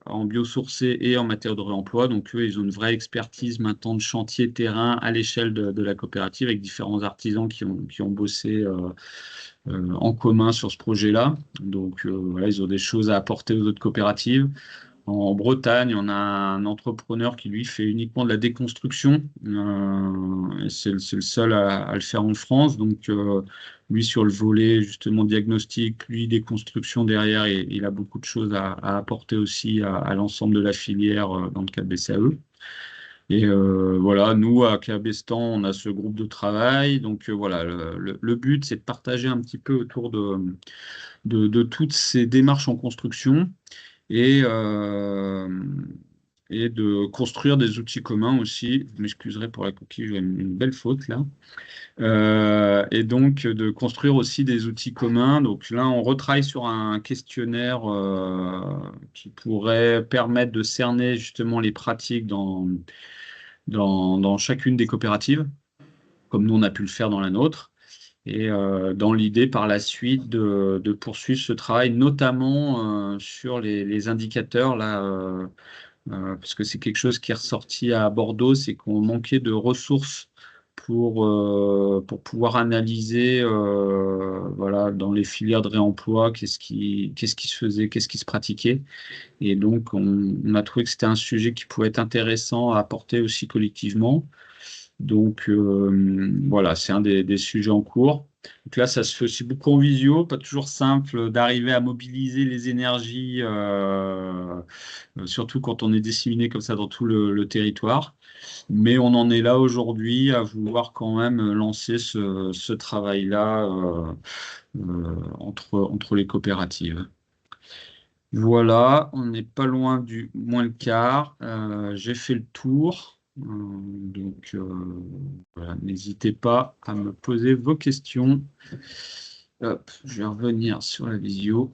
en biosourcé et en matière de réemploi. Donc eux, ils ont une vraie expertise maintenant de chantier terrain à l'échelle de la coopérative avec différents artisans qui ont bossé en commun sur ce projet-là. Donc voilà, ils ont des choses à apporter aux autres coopératives. En Bretagne, on a un entrepreneur qui, lui, fait uniquement de la déconstruction. Et c'est le seul à le faire en France. Donc, lui, sur le volet, justement, diagnostic, lui, déconstruction derrière, et il a beaucoup de choses à apporter aussi à l'ensemble de la filière dans le cadre des CAE. Et voilà, nous, à Cabestan, on a ce groupe de travail. Donc, voilà, le but, c'est de partager un petit peu autour de toutes ces démarches en construction et, euh, et de construire des outils communs aussi. Vous m'excuserez pour la coquille, j'ai une belle faute là. Et donc de construire aussi des outils communs. Donc là, on retravaille sur un questionnaire qui pourrait permettre de cerner justement les pratiques dans chacune des coopératives, comme nous on a pu le faire dans la nôtre. Et dans l'idée par la suite de poursuivre ce travail, notamment sur les indicateurs là, parce que c'est quelque chose qui est ressorti à Bordeaux, c'est qu'on manquait de ressources pour pouvoir analyser voilà, dans les filières de réemploi, qu'est-ce qui se faisait, qu'est-ce qui se pratiquait. Et donc, on a trouvé que c'était un sujet qui pouvait être intéressant à apporter aussi collectivement. Donc, voilà, c'est un des sujets en cours. Donc là, ça se fait aussi beaucoup en visio, pas toujours simple d'arriver à mobiliser les énergies, surtout quand on est disséminé comme ça dans tout le territoire. Mais on en est là aujourd'hui à vouloir quand même lancer ce travail-là entre les coopératives. Voilà, on n'est pas loin du moins le quart. J'ai fait le tour. Donc, voilà, n'hésitez pas à me poser vos questions. Hop, je vais revenir sur la visio.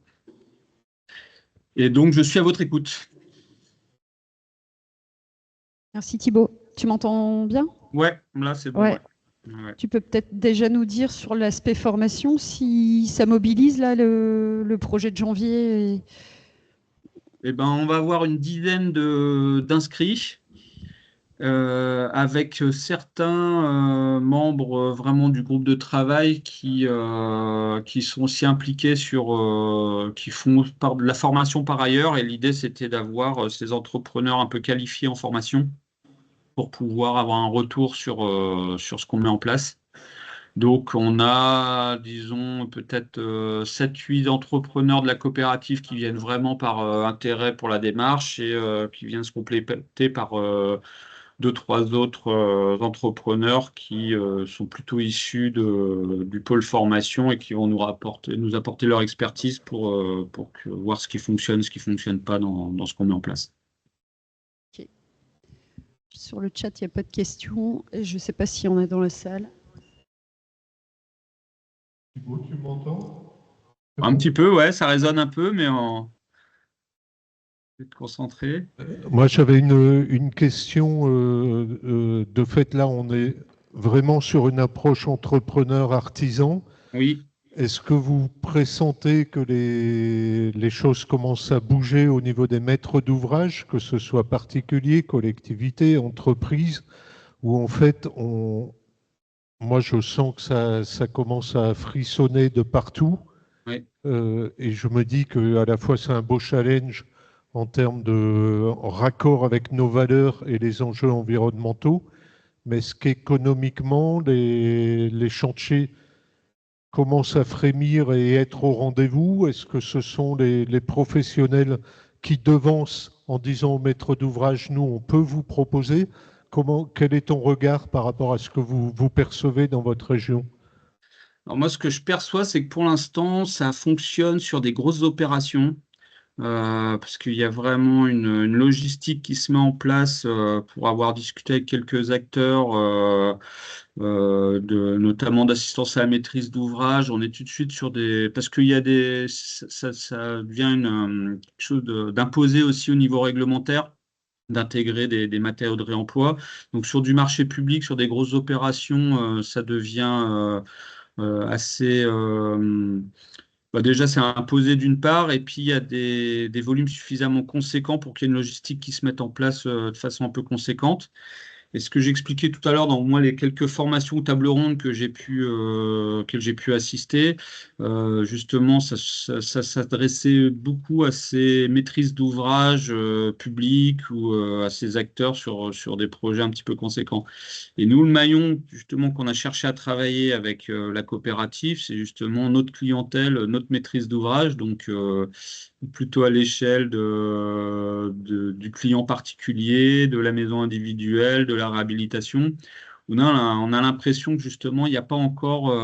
Et donc, je suis à votre écoute. Merci Thibaut. Tu m'entends bien? Ouais, là, c'est bon. Ouais. Ouais. Tu peux peut-être déjà nous dire sur l'aspect formation si ça mobilise là le projet de janvier. Eh ben, on va avoir une dizaine d'inscrits. Avec certains membres vraiment du groupe de travail qui sont aussi impliqués qui font de la formation par ailleurs. Et l'idée, c'était d'avoir ces entrepreneurs un peu qualifiés en formation pour pouvoir avoir un retour sur ce qu'on met en place. Donc, on a, disons, peut-être 7-8 entrepreneurs de la coopérative qui viennent vraiment par intérêt pour la démarche et qui viennent se compléter par deux, trois autres entrepreneurs qui sont plutôt issus du pôle formation et qui vont nous apporter leur expertise pour voir ce qui fonctionne pas dans ce qu'on met en place. Okay. Sur le chat, il n'y a pas de questions. Je ne sais pas s'il y en a dans la salle. Thibaut, tu m'entends? Un petit peu, ouais, ça résonne un peu, mais on va être concentré. Moi, j'avais une question. De fait, là, on est vraiment sur une approche entrepreneur-artisan. Oui. Est-ce que vous pressentez que les choses commencent à bouger au niveau des maîtres d'ouvrage, que ce soit particuliers, collectivités, entreprises, où en fait, moi, je sens que ça commence à frissonner de partout. Oui. Et je me dis qu'à la fois, c'est un beau challenge en termes de raccord avec nos valeurs et les enjeux environnementaux, mais est-ce qu'économiquement, les chantiers commencent à frémir et être au rendez-vous? Est-ce que ce sont les professionnels qui devancent en disant au maître d'ouvrage, nous, on peut vous proposer? Quel est ton regard par rapport à ce que vous percevez dans votre région? Alors moi, ce que je perçois, c'est que pour l'instant, ça fonctionne sur des grosses opérations. Parce qu'il y a vraiment une logistique qui se met en place pour avoir discuté avec quelques acteurs, notamment d'assistance à la maîtrise d'ouvrage. On est tout de suite sur des... Parce qu'il y a ça devient quelque chose d'imposé aussi au niveau réglementaire, d'intégrer des matériaux de réemploi. Donc sur du marché public, sur des grosses opérations, ça devient assez... Bah déjà, c'est imposé d'une part, et puis il y a des volumes suffisamment conséquents pour qu'il y ait une logistique qui se mette en place de façon un peu conséquente. Et ce que j'expliquais tout à l'heure dans moi les quelques formations ou tables rondes auxquelles j'ai pu assister, justement, ça s'adressait beaucoup à ces maîtrises d'ouvrage publics ou à ces acteurs sur des projets un petit peu conséquents. Et nous, le maillon, justement, qu'on a cherché à travailler avec la coopérative, c'est justement notre clientèle, notre maîtrise d'ouvrage, donc plutôt à l'échelle du client particulier, de la maison individuelle, de la réhabilitation. On a l'impression que justement, il n'y a pas encore...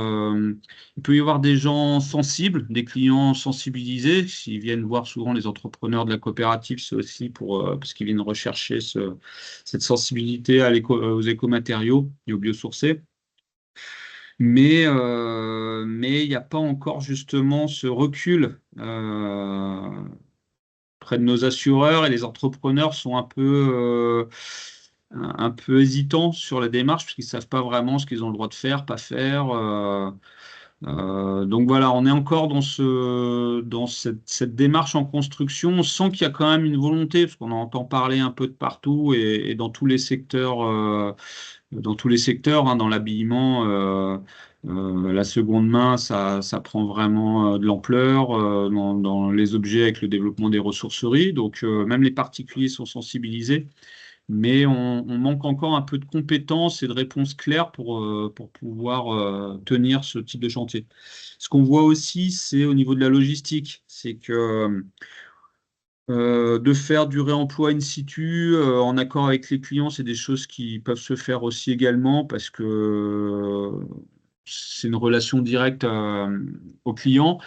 il peut y avoir des gens sensibles, des clients sensibilisés. S'ils viennent voir souvent les entrepreneurs de la coopérative, c'est aussi parce qu'ils viennent rechercher cette sensibilité aux écomatériaux et aux biosourcés. Mais il n'y a pas encore justement ce recul près de nos assureurs, et les entrepreneurs sont un peu hésitants sur la démarche parce qu'ils ne savent pas vraiment ce qu'ils ont le droit de faire, pas faire. Donc voilà, on est encore dans cette démarche en construction. On sent qu'il y a quand même une volonté, parce qu'on en entend parler un peu de partout et dans tous les secteurs, hein, dans l'habillement, la seconde main, ça prend vraiment de l'ampleur dans les objets avec le développement des ressourceries. Donc même les particuliers sont sensibilisés, mais on manque encore un peu de compétences et de réponses claires pour pouvoir tenir ce type de chantier. Ce qu'on voit aussi, c'est au niveau de la logistique, c'est que de faire du réemploi in situ en accord avec les clients, c'est des choses qui peuvent se faire aussi également parce que c'est une relation directe au client.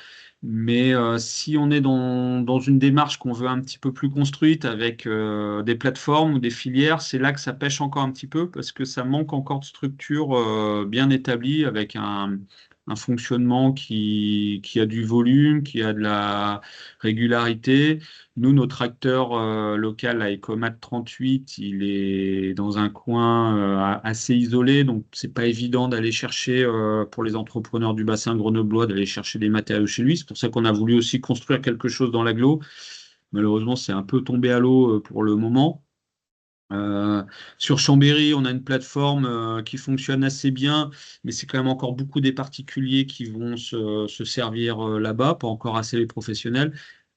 Mais si on est dans une démarche qu'on veut un petit peu plus construite avec des plateformes ou des filières, c'est là que ça pêche encore un petit peu parce que ça manque encore de structure bien établie avec un fonctionnement qui a du volume, qui a de la régularité. Nous, notre acteur local, à Ecomat 38, il est dans un coin assez isolé, donc c'est pas évident d'aller chercher, pour les entrepreneurs du bassin grenoblois, d'aller chercher des matériaux chez lui. C'est pour ça qu'on a voulu aussi construire quelque chose dans l'agglo. Malheureusement, c'est un peu tombé à l'eau pour le moment. Sur Chambéry, on a une plateforme qui fonctionne assez bien, mais c'est quand même encore beaucoup des particuliers qui vont se servir là-bas, pas encore assez les professionnels.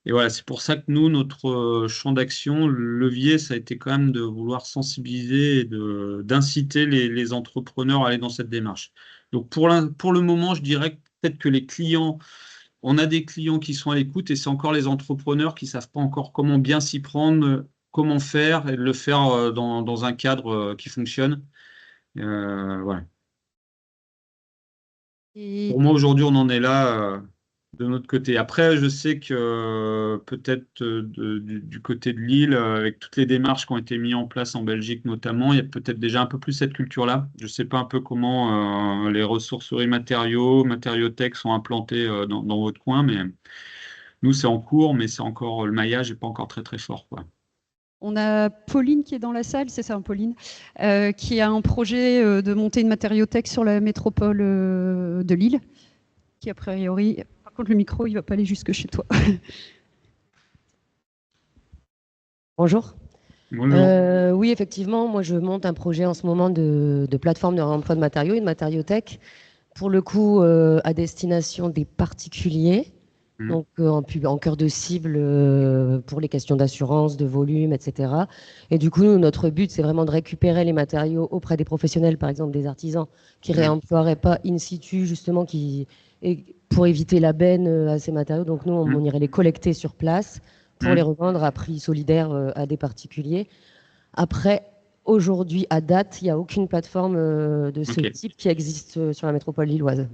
Et voilà, c'est pour ça que nous, notre champ d'action, le levier, ça a été quand même de vouloir sensibiliser et d'inciter les entrepreneurs à aller dans cette démarche. Donc pour le moment, je dirais que peut-être que les clients, on a des clients qui sont à l'écoute et c'est encore les entrepreneurs qui ne savent pas encore comment bien s'y prendre, comment faire et de le faire dans un cadre qui fonctionne. Voilà. Et Pour moi, aujourd'hui, on en est là de notre côté. Après, je sais que peut-être du côté de Lille, avec toutes les démarches qui ont été mises en place en Belgique notamment, il y a peut-être déjà un peu plus cette culture-là. Je ne sais pas un peu comment les ressourceries matériaux-tech sont implantées dans votre coin, mais nous, c'est en cours, mais c'est encore le maillage n'est pas encore très très fort, quoi. on a Pauline qui est dans la salle, c'est ça, hein, Pauline, qui a un projet de monter une matériothèque sur la métropole de Lille, qui a priori, par contre le micro, il va pas aller jusque chez toi. Bonjour. Bonjour. Oui, effectivement, moi je monte un projet en ce moment de plateforme de réemploi de matériaux, une matériothèque, pour le coup à destination des particuliers, donc en cœur de cible pour les questions d'assurance, de volume, etc. Et du coup, nous, notre but, c'est vraiment de récupérer les matériaux auprès des professionnels, par exemple des artisans, qui réemploieraient pas in situ, justement, pour éviter la benne à ces matériaux. Donc nous, on irait les collecter sur place pour les revendre à prix solidaire à des particuliers. Après, aujourd'hui, à date, il n'y a aucune plateforme de ce type qui existe sur la métropole lilloise.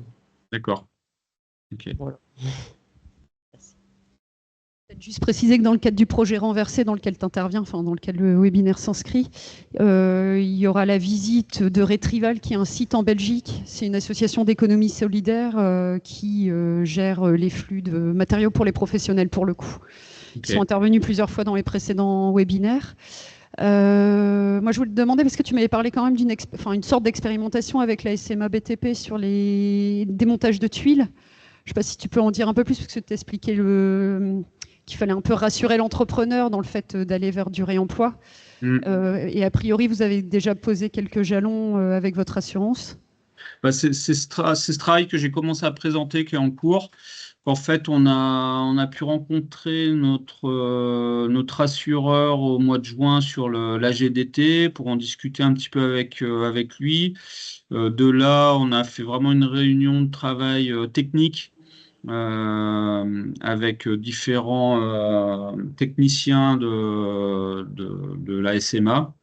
D'accord. Ok. Voilà. Peut-être juste préciser que dans le cadre du projet renversé dans lequel tu interviens, enfin dans lequel le webinaire s'inscrit, il y aura la visite de Retrival, qui est un site en Belgique. C'est une association d'économie solidaire qui gère les flux de matériaux pour les professionnels, pour le coup. Ils sont intervenus plusieurs fois dans les précédents webinaires. Moi, je voulais te demander, parce que tu m'avais parlé quand même une sorte d'expérimentation avec la SMA BTP sur les démontages de tuiles. Je ne sais pas si tu peux en dire un peu plus, parce que tu expliquais qu'il fallait un peu rassurer l'entrepreneur dans le fait d'aller vers du réemploi. Et a priori, vous avez déjà posé quelques jalons avec votre assurance. C'est ce travail que j'ai commencé à présenter qui est en cours. En fait, on a pu rencontrer notre assureur au mois de juin sur la GDT pour en discuter un petit peu avec lui. De là, on a fait vraiment une réunion de travail technique avec différents techniciens de la SMA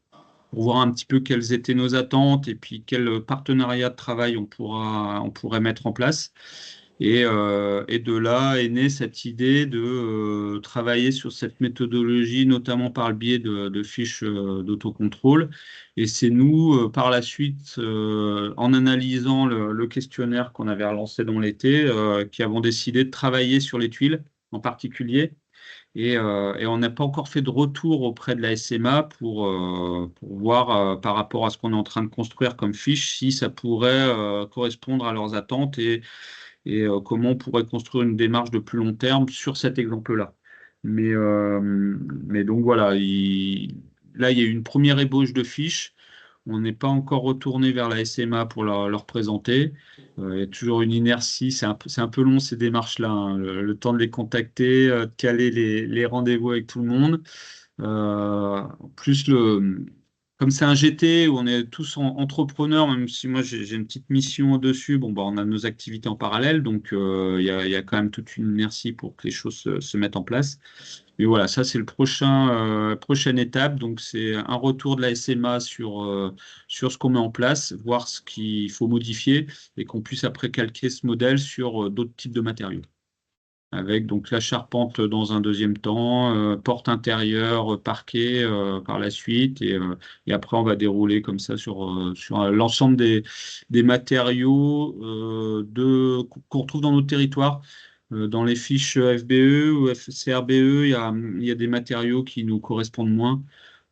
pour voir un petit peu quelles étaient nos attentes et puis quel partenariat de travail on pourrait mettre en place. Et de là est née cette idée de travailler sur cette méthodologie, notamment par le biais de fiches d'autocontrôle. Et c'est nous, par la suite, en analysant le questionnaire qu'on avait relancé dans l'été, qui avons décidé de travailler sur les tuiles en particulier. Et on n'a pas encore fait de retour auprès de la SMA pour voir par rapport à ce qu'on est en train de construire comme fiche, si ça pourrait correspondre à leurs attentes et et comment on pourrait construire une démarche de plus long terme sur cet exemple-là. Mais donc voilà, là, il y a eu une première ébauche de fiches. On n'est pas encore retourné vers la SMA pour leur présenter. Il y a toujours une inertie. C'est un peu long ces démarches-là, hein. Le temps de les contacter, de caler les rendez-vous avec tout le monde. Plus comme c'est un GT où on est tous entrepreneurs, même si moi j'ai une petite mission au-dessus, bon, bah, on a nos activités en parallèle, donc il y a quand même toute une inertie pour que les choses se mettent en place. Mais voilà, ça c'est le prochaine étape. Donc c'est un retour de la SMA sur ce qu'on met en place, voir ce qu'il faut modifier et qu'on puisse après calquer ce modèle sur d'autres types de matériaux. Avec donc la charpente dans un deuxième temps, porte intérieure, parquet par la suite, et après on va dérouler comme ça sur l'ensemble des matériaux qu'on retrouve dans notre territoire. Dans les fiches FBE ou CRBE, il y a des matériaux qui nous correspondent moins.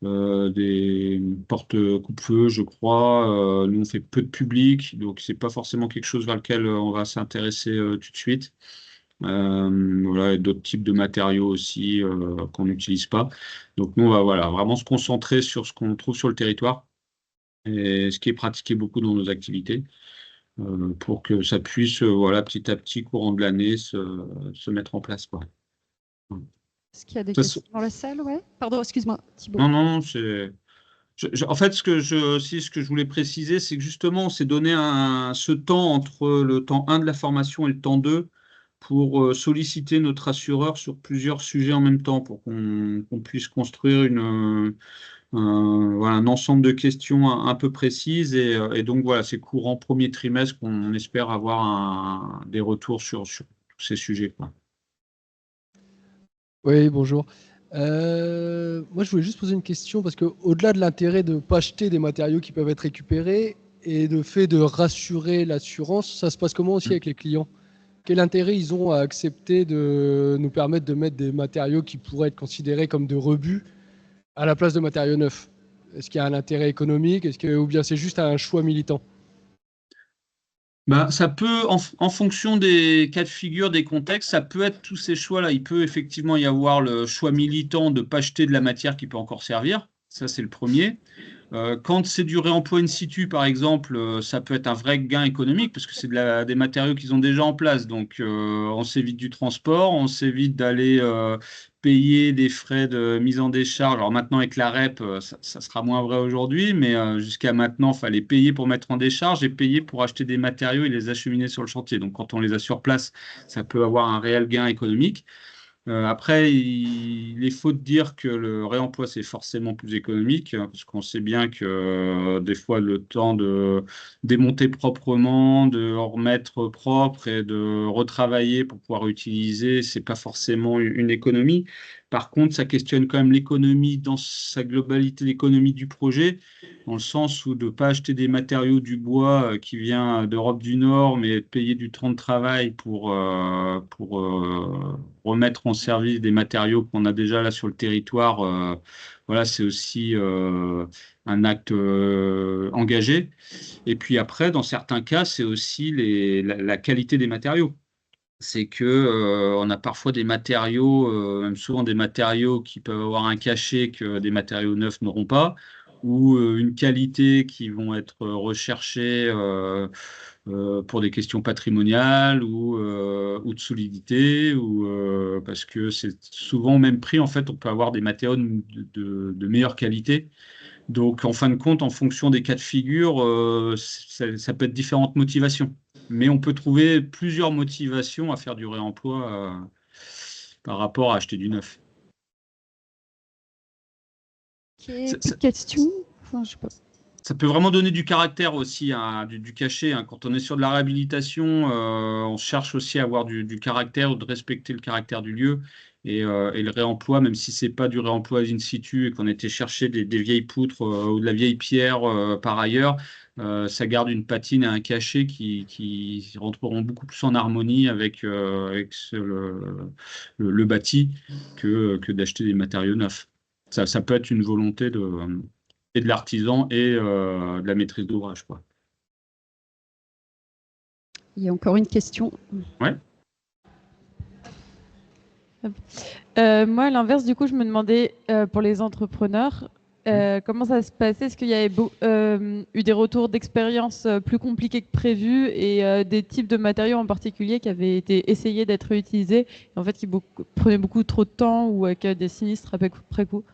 Des portes coupe-feu, je crois. Nous, on fait peu de public, donc c'est pas forcément quelque chose vers lequel on va s'intéresser tout de suite. Voilà, et d'autres types de matériaux aussi qu'on n'utilise pas. Donc nous, on va voilà, vraiment se concentrer sur ce qu'on trouve sur le territoire et ce qui est pratiqué beaucoup dans nos activités pour que ça puisse, voilà, petit à petit, courant de l'année, se mettre en place, quoi. Est-ce qu'il y a des Ça, questions dans la salle? Ouais. Pardon, excuse-moi, Thibaut. non, c'est... En fait, ce que je voulais préciser, c'est que justement, on s'est donné ce temps entre le temps 1 de la formation et le temps 2 pour solliciter notre assureur sur plusieurs sujets en même temps, pour qu'on puisse construire voilà, un ensemble de questions un peu précises. Et donc, voilà, c'est courant premier trimestre qu'on espère avoir des retours sur tous ces sujets, quoi. Oui, bonjour. Moi, je voulais juste poser une question parce qu'au-delà de l'intérêt de ne pas acheter des matériaux qui peuvent être récupérés et le fait de rassurer l'assurance, ça se passe comment aussi avec les clients? Quel intérêt ils ont à accepter de nous permettre de mettre des matériaux qui pourraient être considérés comme de rebut à la place de matériaux neufs? Est-ce qu'il y a un intérêt économique? Ou bien c'est juste un choix militant? Ben, ça peut, en fonction des cas de figure, des contextes, ça peut être tous ces choix-là. Il peut effectivement y avoir le choix militant de ne pas acheter de la matière qui peut encore servir. Ça, c'est le premier. Quand c'est du réemploi in situ, par exemple, ça peut être un vrai gain économique parce que c'est des matériaux qu'ils ont déjà en place. Donc, on s'évite du transport, on s'évite d'aller payer des frais de mise en décharge. Alors maintenant, avec la REP, ça sera moins vrai aujourd'hui, mais jusqu'à maintenant, il fallait payer pour mettre en décharge et payer pour acheter des matériaux et les acheminer sur le chantier. Donc, quand on les a sur place, ça peut avoir un réel gain économique. Après, il est faux de dire que le réemploi, c'est forcément plus économique, hein, parce qu'on sait bien que des fois, le temps de démonter proprement, de remettre propre et de retravailler pour pouvoir utiliser, c'est pas forcément une économie. Par contre, ça questionne quand même l'économie dans sa globalité, l'économie du projet, dans le sens où de ne pas acheter des matériaux du bois qui vient d'Europe du Nord, mais de payer du temps de travail pour remettre en service des matériaux qu'on a déjà là sur le territoire, voilà, c'est aussi un acte engagé. Et puis après, dans certains cas, c'est aussi la qualité des matériaux. C'est que on a parfois des matériaux, même souvent des matériaux qui peuvent avoir un cachet que des matériaux neufs n'auront pas, ou une qualité qui vont être recherchées pour des questions patrimoniales ou de solidité, ou parce que c'est souvent au même prix, en fait, on peut avoir des matériaux de meilleure qualité. Donc, en fin de compte, en fonction des cas de figure, ça peut être différentes motivations. Mais on peut trouver plusieurs motivations à faire du réemploi par rapport à acheter du neuf. Plus de questions? Enfin, je sais pas. Ça peut vraiment donner du caractère aussi, hein, du cachet, hein. Quand on est sur de la réhabilitation, on cherche aussi à avoir du caractère ou de respecter le caractère du lieu. Et le réemploi, même si c'est pas du réemploi in situ et qu'on était chercher des vieilles poutres ou de la vieille pierre par ailleurs, ça garde une patine et un cachet qui rentreront beaucoup plus en harmonie avec le bâti que d'acheter des matériaux neufs. Ça peut être une volonté et de l'artisan et de la maîtrise d'ouvrage, quoi. Il y a encore une question. Ouais. Moi, à l'inverse, du coup, je me demandais pour les entrepreneurs, comment ça se passait? Est-ce qu'il y avait eu des retours d'expérience plus compliqués que prévu et des types de matériaux en particulier qui avaient été essayés d'être utilisés et en fait qui prenaient beaucoup trop de temps ou avec des sinistres après coup?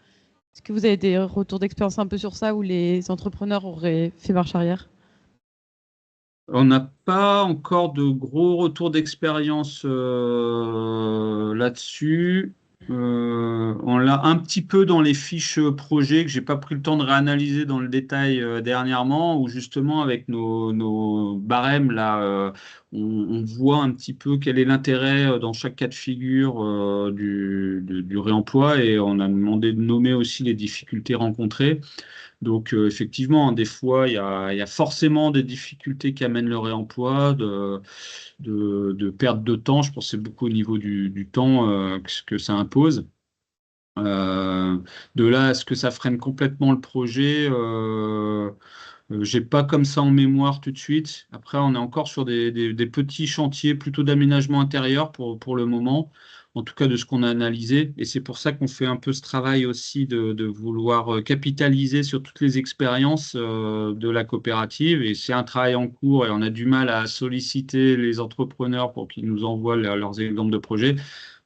Est-ce que vous avez des retours d'expérience un peu sur ça où les entrepreneurs auraient fait marche arrière? On n'a pas encore de gros retours d'expérience là-dessus. On l'a un petit peu dans les fiches projets que j'ai pas pris le temps de réanalyser dans le détail dernièrement, où justement avec nos barèmes là, on voit un petit peu quel est l'intérêt dans chaque cas de figure du réemploi, et on a demandé de nommer aussi les difficultés rencontrées. Donc, effectivement, hein, des fois, il y a forcément des difficultés qui amènent le réemploi, de perte de temps. Je pense que c'est beaucoup au niveau du temps que ça impose. De là à ce que ça freine complètement le projet, j'ai pas comme ça en mémoire tout de suite. Après, on est encore sur des petits chantiers plutôt d'aménagement intérieur pour le moment, en tout cas de ce qu'on a analysé. Et c'est pour ça qu'on fait un peu ce travail aussi de vouloir capitaliser sur toutes les expériences de la coopérative. Et c'est un travail en cours et on a du mal à solliciter les entrepreneurs pour qu'ils nous envoient leurs exemples de projets,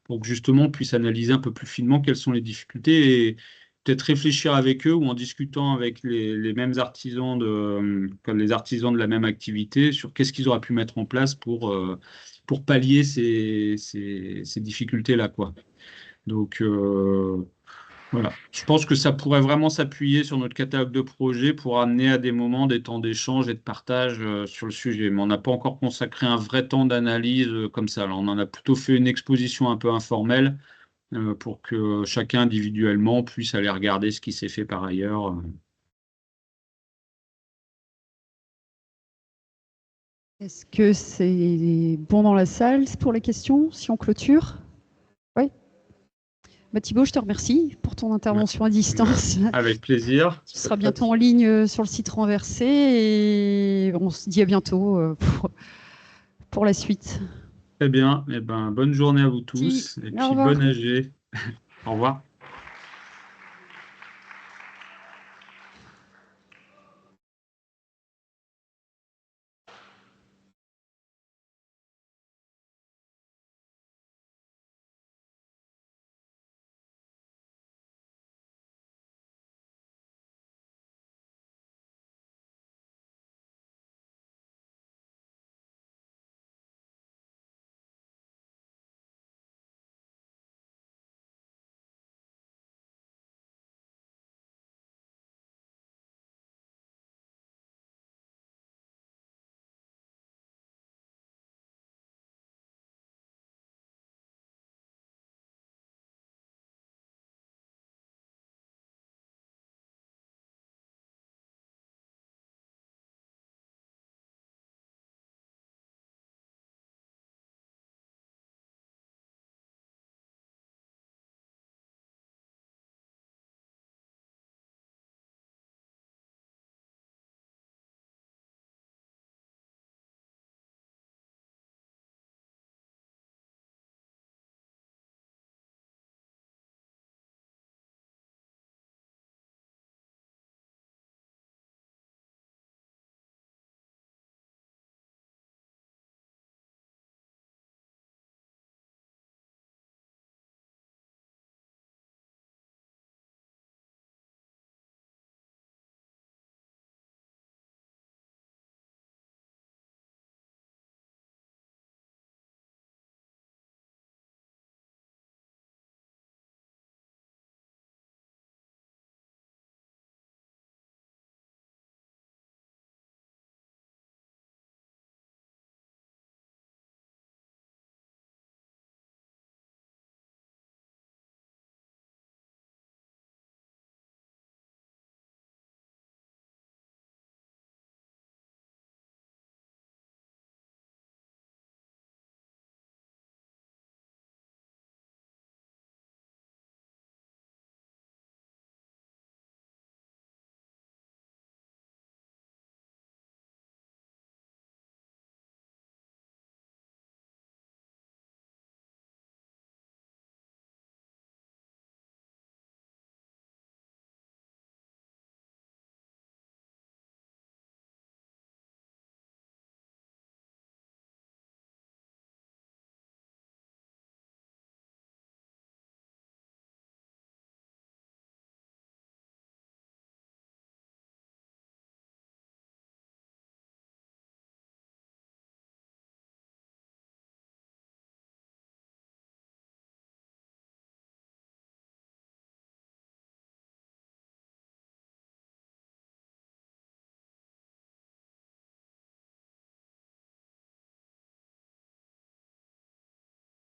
pour que justement on puisse analyser un peu plus finement quelles sont les difficultés et peut-être réfléchir avec eux ou en discutant avec les mêmes artisans comme les artisans de la même activité sur qu'est-ce qu'ils auraient pu mettre en place pour pallier ces difficultés-là, quoi. Donc, voilà. Je pense que ça pourrait vraiment s'appuyer sur notre catalogue de projets pour amener à des moments, des temps d'échange et de partage sur le sujet. Mais on n'a pas encore consacré un vrai temps d'analyse comme ça. Alors, on en a plutôt fait une exposition un peu informelle pour que chacun individuellement puisse aller regarder ce qui s'est fait par ailleurs. Est-ce que c'est bon dans la salle pour les questions, si on clôture? Oui. Bah, Thibaut, je te remercie pour ton intervention à distance. Avec plaisir. Tu seras bientôt en ligne sur le site renversé et on se dit à bientôt pour la suite. Très bien. Eh ben, bonne journée à vous tous et Au puis revoir. bonne AG. Au revoir.